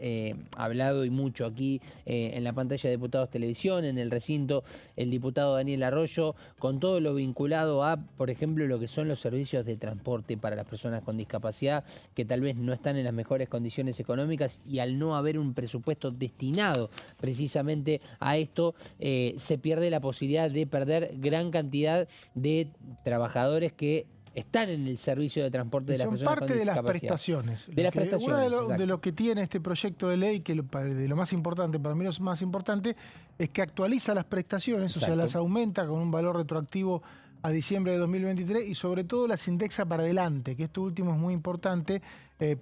hablado y mucho aquí en la pantalla de Diputados Televisión, en el recinto, el diputado Daniel Arroyo, con todo lo vinculado a, por ejemplo, lo que son los servicios de transporte para las personas con discapacidad, que tal vez no están en las mejores condiciones económicas y al no haber un presupuesto destinado precisamente a esto, se pierde la posibilidad de perder gran cantidad de trabajadores que están en el servicio de transporte de las personas con discapacidad. Son parte de las prestaciones. De las prestaciones. Uno de lo que tiene este proyecto de ley, que de lo más importante, para mí lo más importante, es que actualiza las prestaciones, o sea, las aumenta con un valor retroactivo a diciembre de 2023 y sobre todo las indexa para adelante, que esto último es muy importante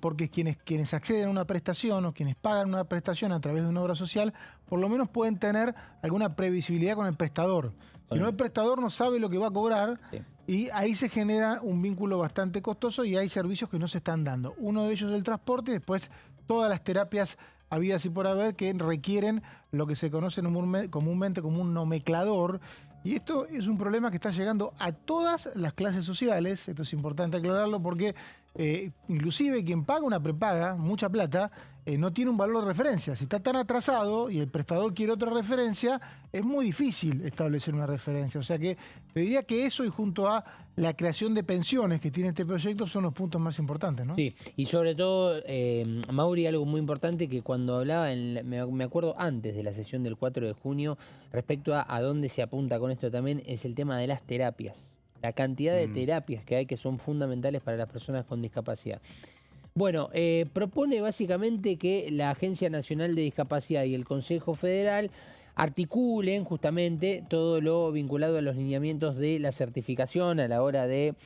porque quienes acceden a una prestación o quienes pagan una prestación a través de una obra social, por lo menos pueden tener alguna previsibilidad con el prestador. Si no, el prestador no sabe lo que va a cobrar y ahí se genera un vínculo bastante costoso y hay servicios que no se están dando. Uno de ellos es el transporte, después todas las terapias habidas y por haber que requieren lo que se conoce comúnmente como un nomenclador. Y esto es un problema que está llegando a todas las clases sociales. Esto es importante aclararlo porque inclusive quien paga una prepaga, mucha plata, no tiene un valor de referencia. Si está tan atrasado y el prestador quiere otra referencia, es muy difícil establecer una referencia. O sea que te diría que eso y junto a la creación de pensiones que tiene este proyecto son los puntos más importantes, ¿no? Sí, y sobre todo, Mauri, algo muy importante que cuando hablaba, me acuerdo antes de la sesión del 4 de junio, respecto a dónde se apunta con esto también, es el tema de las terapias. La cantidad de terapias que hay que son fundamentales para las personas con discapacidad. Bueno, propone básicamente que la Agencia Nacional de Discapacidad y el Consejo Federal articulen justamente todo lo vinculado a los lineamientos de la certificación a la hora de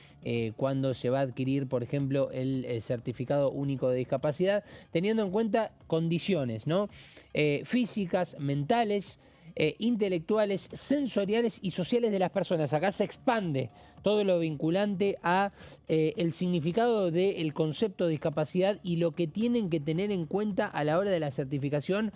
cuando se va a adquirir, por ejemplo, el certificado único de discapacidad, teniendo en cuenta condiciones, ¿no? Físicas, mentales, intelectuales, sensoriales y sociales de las personas. Acá se expande todo lo vinculante a el significado del concepto de discapacidad y lo que tienen que tener en cuenta a la hora de la certificación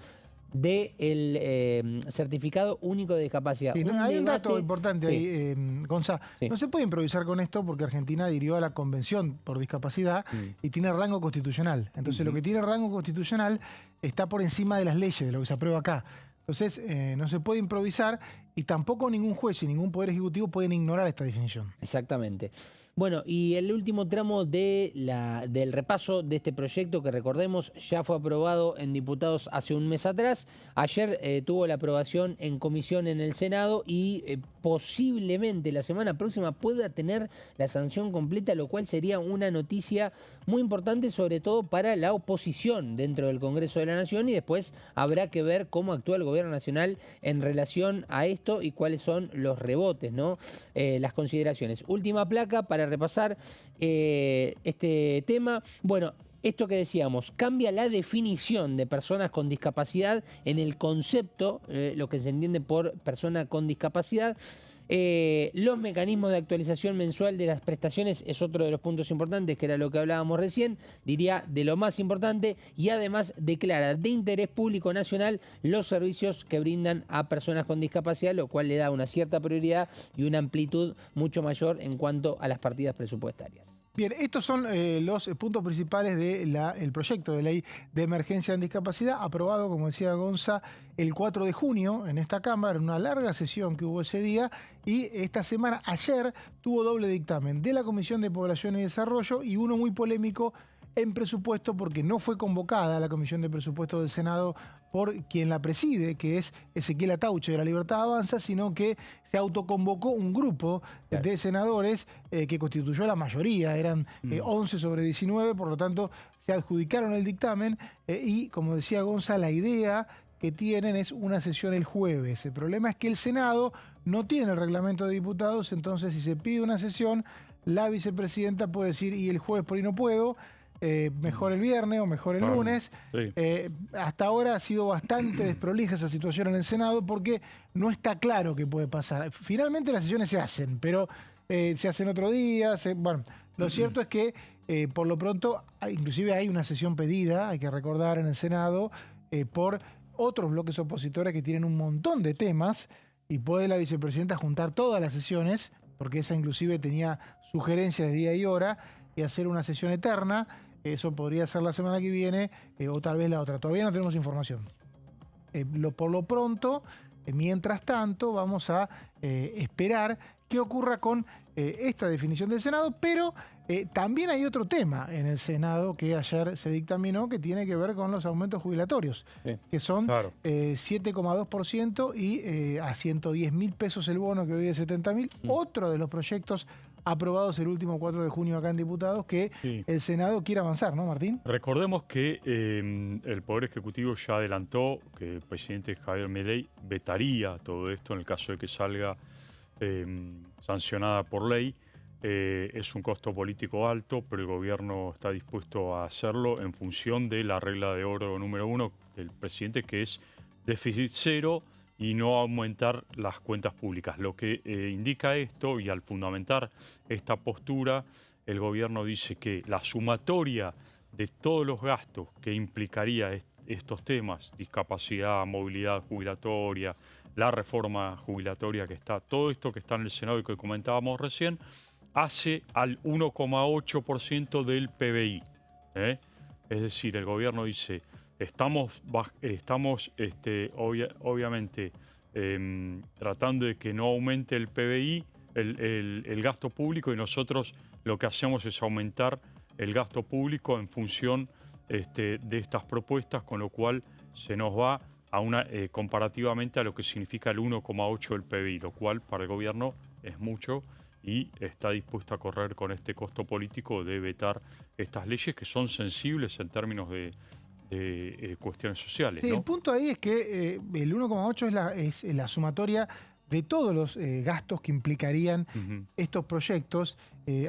del certificado único de discapacidad. Sí, hay un dato importante ahí, Gonza. Sí. No se puede improvisar con esto porque Argentina adhirió a la Convención por Discapacidad y tiene rango constitucional. Entonces lo que tiene rango constitucional está por encima de las leyes, de lo que se aprueba acá. Entonces no se puede improvisar y tampoco ningún juez y ningún poder ejecutivo pueden ignorar esta definición. Exactamente. Bueno, y el último tramo del repaso de este proyecto, que recordemos ya fue aprobado en diputados hace un mes atrás. Ayer tuvo la aprobación en comisión en el Senado y posiblemente la semana próxima pueda tener la sanción completa, lo cual sería una noticia muy importante, sobre todo para la oposición dentro del Congreso de la Nación, y después habrá que ver cómo actúa el Gobierno Nacional en relación a esto y cuáles son los rebotes, ¿no? Las consideraciones. Última placa para repasar este tema. Bueno, esto que decíamos, cambia la definición de personas con discapacidad en el concepto, lo que se entiende por persona con discapacidad. Los mecanismos de actualización mensual de las prestaciones es otro de los puntos importantes, que era lo que hablábamos recién, diría de lo más importante, y además declara de interés público nacional los servicios que brindan a personas con discapacidad, lo cual le da una cierta prioridad y una amplitud mucho mayor en cuanto a las partidas presupuestarias. Bien, estos son los puntos principales del proyecto de ley de emergencia en discapacidad, aprobado, como decía Gonza, el 4 de junio en esta Cámara, en una larga sesión que hubo ese día, y esta semana, ayer, tuvo doble dictamen de la Comisión de Población y Desarrollo y uno muy polémico en presupuesto porque no fue convocada a la Comisión de Presupuestos del Senado por quien la preside, que es Ezequiel Atauche de La Libertad Avanza, sino que se autoconvocó un grupo de senadores que constituyó la mayoría, eran 11 sobre 19, por lo tanto se adjudicaron el dictamen y, como decía Gonza, la idea que tienen es una sesión el jueves. El problema es que el Senado no tiene el reglamento de diputados, entonces si se pide una sesión, la vicepresidenta puede decir, y el jueves por ahí no puedo, mejor el viernes o mejor el lunes. Sí. Hasta ahora ha sido bastante desprolija esa situación en el Senado porque no está claro qué puede pasar. Finalmente las sesiones se hacen, pero se hacen otro día. Bueno, lo cierto es que por lo pronto, inclusive hay una sesión pedida, hay que recordar, en el Senado, por otros bloques opositores que tienen un montón de temas y puede la vicepresidenta juntar todas las sesiones, porque esa inclusive tenía sugerencias de día y hora, y hacer una sesión eterna. Eso podría ser la semana que viene o tal vez la otra. Todavía no tenemos información. Por lo pronto, mientras tanto, vamos a esperar qué ocurra con esta definición del Senado, pero también hay otro tema en el Senado que ayer se dictaminó que tiene que ver con los aumentos jubilatorios, que son 7,2% y a 110.000 pesos el bono, que hoy es 70.000. Otro de los proyectos aprobados el último 4 de junio acá en diputados que el Senado quiere avanzar, ¿no, Martín? Recordemos que el Poder Ejecutivo ya adelantó que el presidente Javier Milei vetaría todo esto en el caso de que salga sancionada por ley. Es un costo político alto, pero el gobierno está dispuesto a hacerlo en función de la regla de oro número 1 del presidente, que es déficit cero y no aumentar las cuentas públicas. Lo que indica esto, y al fundamentar esta postura, el gobierno dice que la sumatoria de todos los gastos que implicaría estos temas, discapacidad, movilidad jubilatoria, la reforma jubilatoria que está, todo esto que está en el Senado y que comentábamos recién, hace al 1,8% del PBI. Es decir, el gobierno dice, estamos obviamente tratando de que no aumente el PBI, el gasto público, y nosotros lo que hacemos es aumentar el gasto público en función de estas propuestas, con lo cual se nos va a comparativamente a lo que significa el 1,8 del PBI, lo cual para el gobierno es mucho y está dispuesto a correr con este costo político de vetar estas leyes que son sensibles en términos de cuestiones sociales. Sí, ¿no? El punto ahí es que el 1,8 es la sumatoria de todos los gastos que implicarían estos proyectos.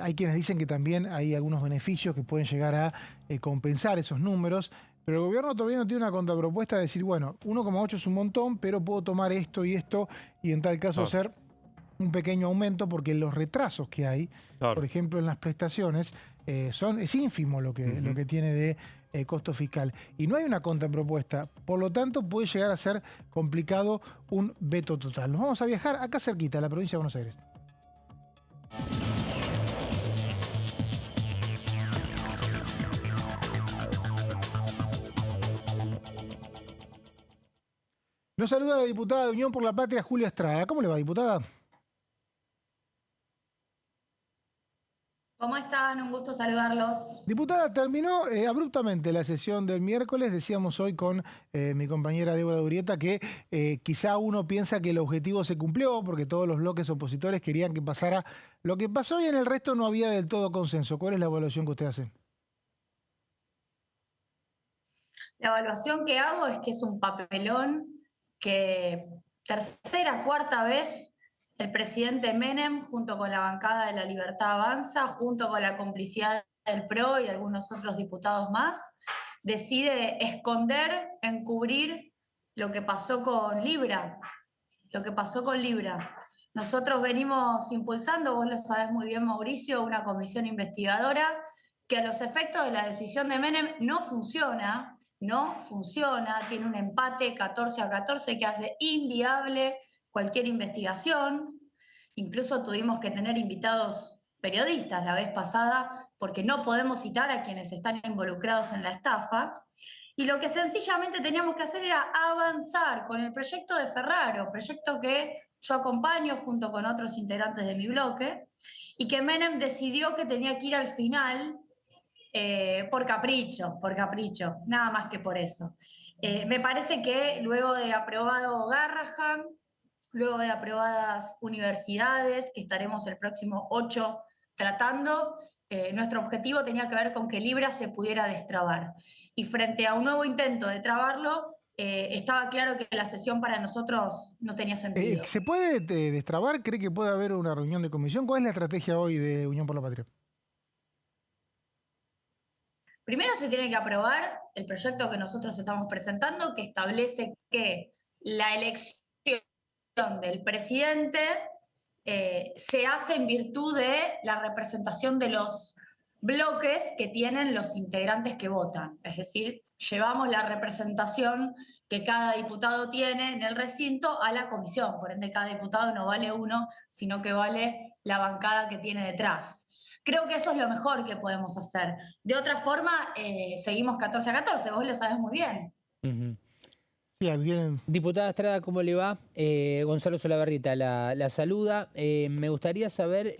Hay quienes dicen que también hay algunos beneficios que pueden llegar a compensar esos números, pero el gobierno todavía no tiene una contrapropuesta de decir, bueno, 1,8 es un montón, pero puedo tomar esto y en tal caso hacer un pequeño aumento, porque los retrasos que hay, por ejemplo, en las prestaciones, es ínfimo lo que tiene de costo fiscal. Y no hay una contrapropuesta, por lo tanto puede llegar a ser complicado un veto total. Nos vamos a viajar acá cerquita, a la provincia de Buenos Aires. Nos saluda la diputada de Unión por la Patria, Julia Estrada. ¿Cómo le va, diputada? ¿Cómo están? Un gusto saludarlos. Diputada, terminó abruptamente la sesión del miércoles. Decíamos hoy con mi compañera Débora Urrieta que quizá uno piensa que el objetivo se cumplió porque todos los bloques opositores querían que pasara lo que pasó y en el resto no había del todo consenso. ¿Cuál es la evaluación que usted hace? La evaluación que hago es que es un papelón que tercera, cuarta vez el presidente Menem, junto con la bancada de La Libertad Avanza, junto con la complicidad del PRO y algunos otros diputados más, decide esconder, encubrir lo que pasó con Libra. Nosotros venimos impulsando, vos lo sabés muy bien, Mauricio, una comisión investigadora que a los efectos de la decisión de Menem no funciona, tiene un empate 14-14 que hace inviable cualquier investigación. Incluso tuvimos que tener invitados periodistas la vez pasada porque no podemos citar a quienes están involucrados en la estafa. Y lo que sencillamente teníamos que hacer era avanzar con el proyecto de Ferraro, proyecto que yo acompaño junto con otros integrantes de mi bloque, y que Menem decidió que tenía que ir al final por capricho, nada más que por eso. Me parece que luego de aprobado Garrahan, luego de aprobadas universidades, que estaremos el próximo 8 tratando, nuestro objetivo tenía que ver con que Libra se pudiera destrabar. Y frente a un nuevo intento de trabarlo, estaba claro que la sesión para nosotros no tenía sentido. ¿Se puede destrabar? ¿Cree que puede haber una reunión de comisión? ¿Cuál es la estrategia hoy de Unión por la Patria? Primero se tiene que aprobar el proyecto que nosotros estamos presentando, que establece que la elección del presidente se hace en virtud de la representación de los bloques que tienen los integrantes que votan. Es decir, llevamos la representación que cada diputado tiene en el recinto a la comisión. Por ende, cada diputado no vale uno, sino que vale la bancada que tiene detrás. Creo que eso es lo mejor que podemos hacer. De otra forma, seguimos 14-14, vos lo sabés muy bien. Diputada Estrada, ¿cómo le va? Gonzalo Solabarrieta la saluda. Me gustaría saber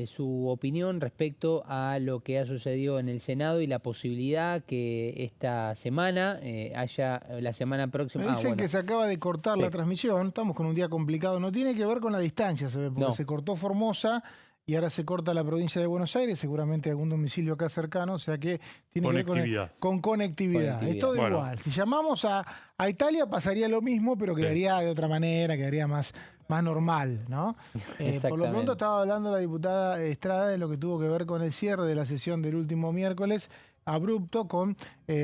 su opinión respecto a lo que ha sucedido en el Senado y la posibilidad que esta semana haya, la semana próxima... Me dicen que se acaba de cortar la transmisión, estamos con un día complicado, no tiene que ver con la distancia, se ve, porque se cortó Formosa y ahora se corta la provincia de Buenos Aires, seguramente algún domicilio acá cercano, o sea que tiene que ver con conectividad. Es todo igual. Si llamamos a Italia pasaría lo mismo, pero quedaría de otra manera, quedaría más normal, ¿no? Por lo pronto estaba hablando la diputada Estrada de lo que tuvo que ver con el cierre de la sesión del último miércoles, abrupto, con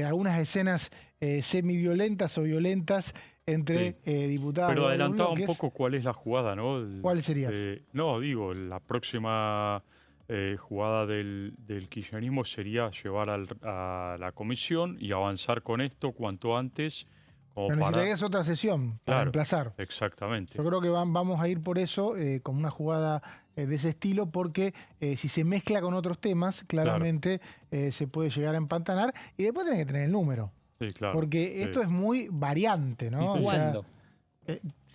algunas escenas semiviolentas o violentas entre diputados. Pero adelantaba un poco cuál es la jugada, ¿no? ¿Cuál sería? No, digo, la próxima jugada del kirchnerismo sería llevar a la comisión y avanzar con esto cuanto antes. Pero necesitarías otra sesión para emplazar. Exactamente. Yo creo que vamos a ir por eso, como una jugada de ese estilo, porque si se mezcla con otros temas, claramente se puede llegar a empantanar y después tenés que tener el número. Sí, claro. Porque esto es muy variante, ¿no? ¿Y cuándo?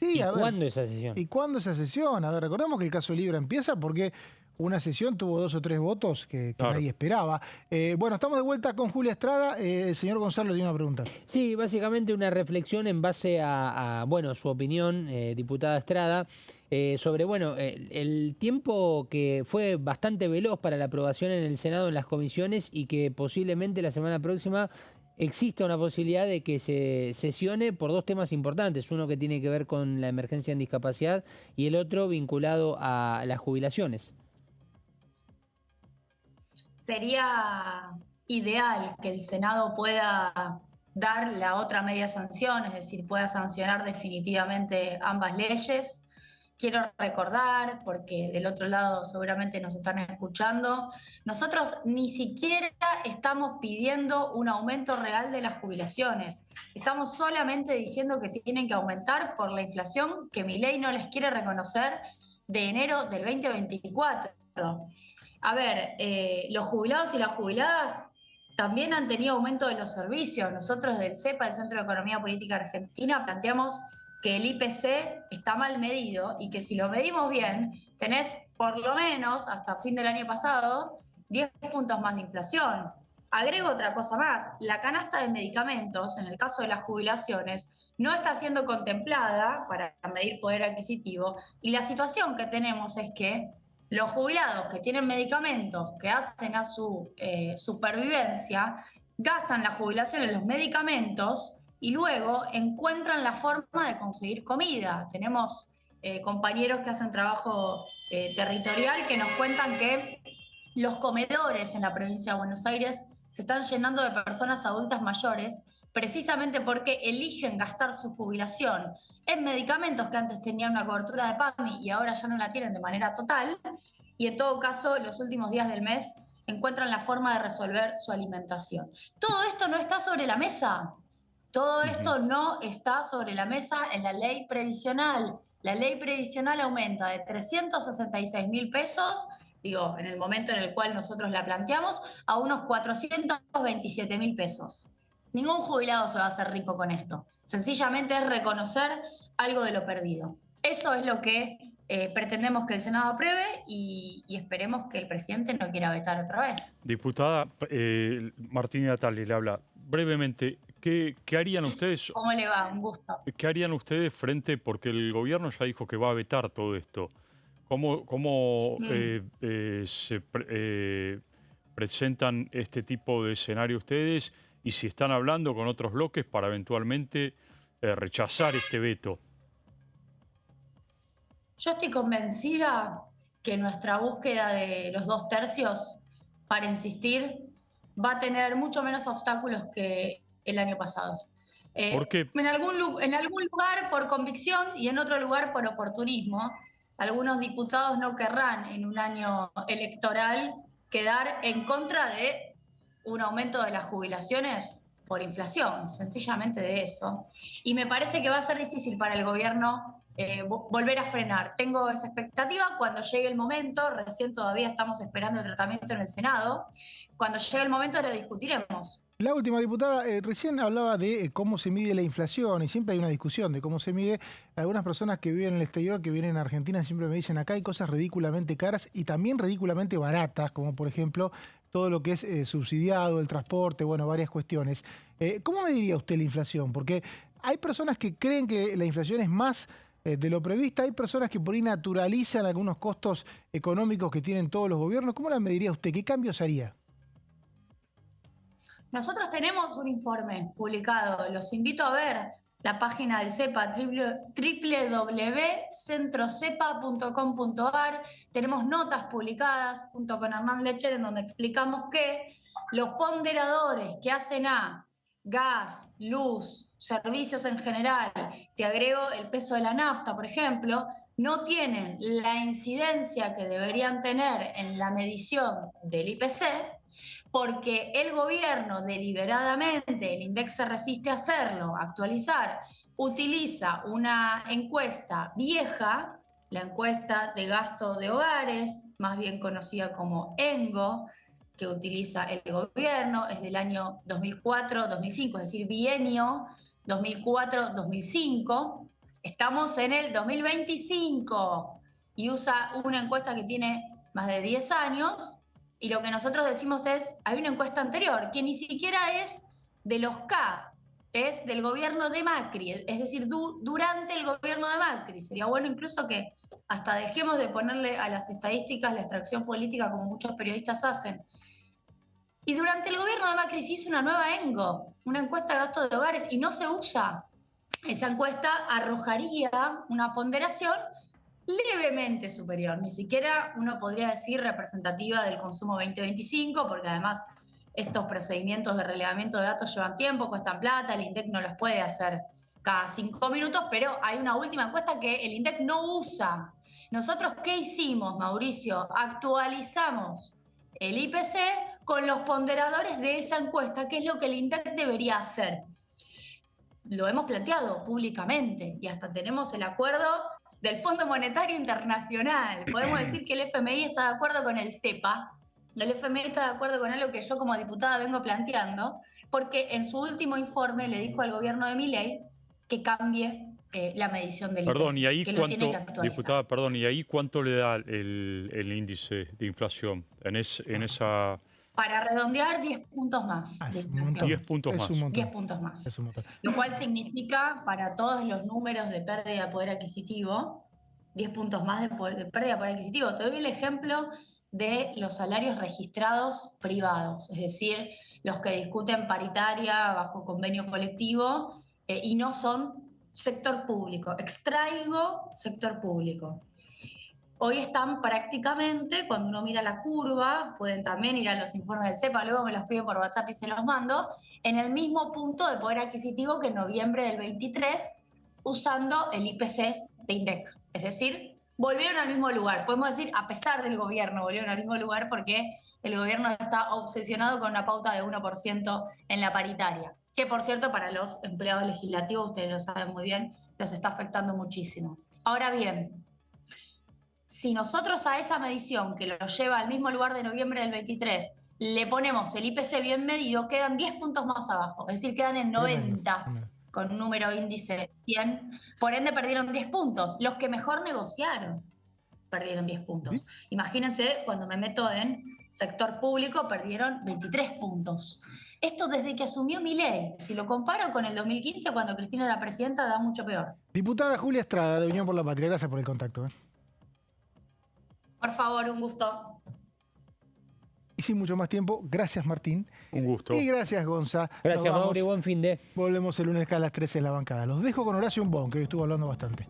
¿Y cuándo esa sesión? ¿Y cuándo esa sesión? A ver, recordemos que el caso Libra empieza porque una sesión tuvo 2 o 3 votos que nadie esperaba. Bueno, estamos de vuelta con Julia Estrada. El señor Gonzalo tiene una pregunta. Sí, básicamente una reflexión en base a su opinión, diputada Estrada, sobre, el tiempo que fue bastante veloz para la aprobación en el Senado en las comisiones y que posiblemente la semana próxima existe una posibilidad de que se sesione por 2 temas importantes, uno que tiene que ver con la emergencia en discapacidad y el otro vinculado a las jubilaciones. Sería ideal que el Senado pueda dar la otra media sanción, es decir, pueda sancionar definitivamente ambas leyes. Quiero recordar, porque del otro lado seguramente nos están escuchando, nosotros ni siquiera estamos pidiendo un aumento real de las jubilaciones. Estamos solamente diciendo que tienen que aumentar por la inflación que Milei no les quiere reconocer de enero del 2024. A ver, los jubilados y las jubiladas también han tenido aumento de los servicios. Nosotros del CEPA, el Centro de Economía Política Argentina, planteamos que el IPC está mal medido y que si lo medimos bien, tenés por lo menos hasta fin del año pasado 10 puntos más de inflación. Agrego otra cosa más, la canasta de medicamentos, en el caso de las jubilaciones, no está siendo contemplada para medir poder adquisitivo y la situación que tenemos es que los jubilados que tienen medicamentos que hacen a su supervivencia, gastan la jubilación en los medicamentos y luego encuentran la forma de conseguir comida. Tenemos compañeros que hacen trabajo territorial que nos cuentan que los comedores en la provincia de Buenos Aires se están llenando de personas adultas mayores precisamente porque eligen gastar su jubilación en medicamentos que antes tenían una cobertura de PAMI y ahora ya no la tienen de manera total, y en todo caso los últimos días del mes encuentran la forma de resolver su alimentación. Todo esto no está sobre la mesa. Todo esto no está sobre la mesa en la ley previsional. La ley previsional aumenta de 366.000 pesos, en el momento en el cual nosotros la planteamos, a unos 427.000 pesos. Ningún jubilado se va a hacer rico con esto. Sencillamente es reconocer algo de lo perdido. Eso es lo que pretendemos que el Senado apruebe y esperemos que el presidente no quiera vetar otra vez. Diputada, Martín Natali le habla. Brevemente, ¿qué harían ustedes? ¿Cómo le va? Un gusto. ¿Qué harían ustedes frente, porque el gobierno ya dijo que va a vetar todo esto? ¿Cómo se presentan este tipo de escenario ustedes y si están hablando con otros bloques para eventualmente rechazar este veto? Yo estoy convencida que nuestra búsqueda de los 2 tercios para insistir va a tener mucho menos obstáculos que el año pasado. ¿Por qué? En algún lugar por convicción y en otro lugar por oportunismo. Algunos diputados no querrán en un año electoral quedar en contra de un aumento de las jubilaciones por inflación, sencillamente de eso. Y me parece que va a ser difícil para el gobierno volver a frenar. Tengo esa expectativa cuando llegue el momento, recién todavía estamos esperando el tratamiento en el Senado, cuando llegue el momento lo discutiremos. La última, diputada, recién hablaba de cómo se mide la inflación y siempre hay una discusión de cómo se mide. Algunas personas que viven en el exterior, que vienen a Argentina, siempre me dicen acá hay cosas ridículamente caras y también ridículamente baratas, como por ejemplo todo lo que es subsidiado, el transporte, varias cuestiones. ¿Cómo mediría usted la inflación? Porque hay personas que creen que la inflación es más de lo previsto. Hay personas que por ahí naturalizan algunos costos económicos que tienen todos los gobiernos. ¿Cómo la mediría usted? ¿Qué cambios haría? Nosotros tenemos un informe publicado, los invito a ver la página del CEPA, www.centrocepa.com.ar. Tenemos notas publicadas junto con Hernán Lecher en donde explicamos que los ponderadores que hacen a gas, luz, servicios en general, te agrego el peso de la nafta, por ejemplo, no tienen la incidencia que deberían tener en la medición del IPC, porque el gobierno deliberadamente, el INDEC se resiste a hacerlo, a actualizar, utiliza una encuesta vieja, la encuesta de gasto de hogares, más bien conocida como ENGO, que utiliza el gobierno, es del año 2004-2005, es decir, bienio 2004-2005. Estamos en el 2025 y usa una encuesta que tiene más de 10 años. Y lo que nosotros decimos es, hay una encuesta anterior, que ni siquiera es de los K, es del gobierno de Macri, es decir, durante el gobierno de Macri. Sería bueno incluso que hasta dejemos de ponerle a las estadísticas la extracción política como muchos periodistas hacen. Y durante el gobierno de Macri se hizo una nueva ENGO, una encuesta de gasto de hogares, y no se usa. Esa encuesta arrojaría una ponderación levemente superior, ni siquiera uno podría decir representativa del consumo 2025, porque además estos procedimientos de relevamiento de datos llevan tiempo, cuestan plata, el INDEC no los puede hacer cada 5 minutos, pero hay una última encuesta que el INDEC no usa. Nosotros, ¿qué hicimos, Mauricio? Actualizamos el IPC con los ponderadores de esa encuesta, que es lo que el INDEC debería hacer. Lo hemos planteado públicamente y hasta tenemos el acuerdo del Fondo Monetario Internacional. Podemos decir que el FMI está de acuerdo con el CEPA, el FMI está de acuerdo con algo que yo como diputada vengo planteando, porque en su último informe le dijo al gobierno de Milei que cambie la medición del Perdón, IPC, ¿y ahí que lo tiene que actualizar. diputada, perdón, ¿y ahí cuánto le da el índice de inflación en esa...? Para redondear, 10 puntos más. 10 puntos más. 10 puntos más. Lo cual significa, para todos los números de pérdida de poder adquisitivo, 10 puntos más de pérdida de poder adquisitivo. Te doy el ejemplo de los salarios registrados privados, es decir, los que discuten paritaria bajo convenio colectivo y no son sector público. Extraigo sector público. Hoy están prácticamente, cuando uno mira la curva, pueden también ir a los informes del CEPA, luego me los piden por WhatsApp y se los mando, en el mismo punto de poder adquisitivo que en noviembre del 23, usando el IPC de INDEC. Es decir, volvieron al mismo lugar. Podemos decir, a pesar del gobierno, volvieron al mismo lugar porque el gobierno está obsesionado con una pauta de 1% en la paritaria. Que, por cierto, para los empleados legislativos, ustedes lo saben muy bien, los está afectando muchísimo. Ahora bien, si nosotros a esa medición, que lo lleva al mismo lugar de noviembre del 23, le ponemos el IPC bien medido, quedan 10 puntos más abajo. Es decir, quedan en 90, con un número índice 100. Por ende, perdieron 10 puntos. Los que mejor negociaron perdieron 10 puntos. Imagínense, cuando me meto en sector público, perdieron 23 puntos. Esto desde que asumió Milei. Si lo comparo con el 2015, cuando Cristina era presidenta, da mucho peor. Diputada Julia Estrada, de Unión por la Patria, gracias por el contacto. Por favor, un gusto. Y sin mucho más tiempo, gracias Martín. Un gusto. Y gracias Gonza. Gracias Mauri, buen fin de. Volvemos el lunes acá a las 13 en la bancada. Los dejo con Horacio Umbón, que hoy estuvo hablando bastante.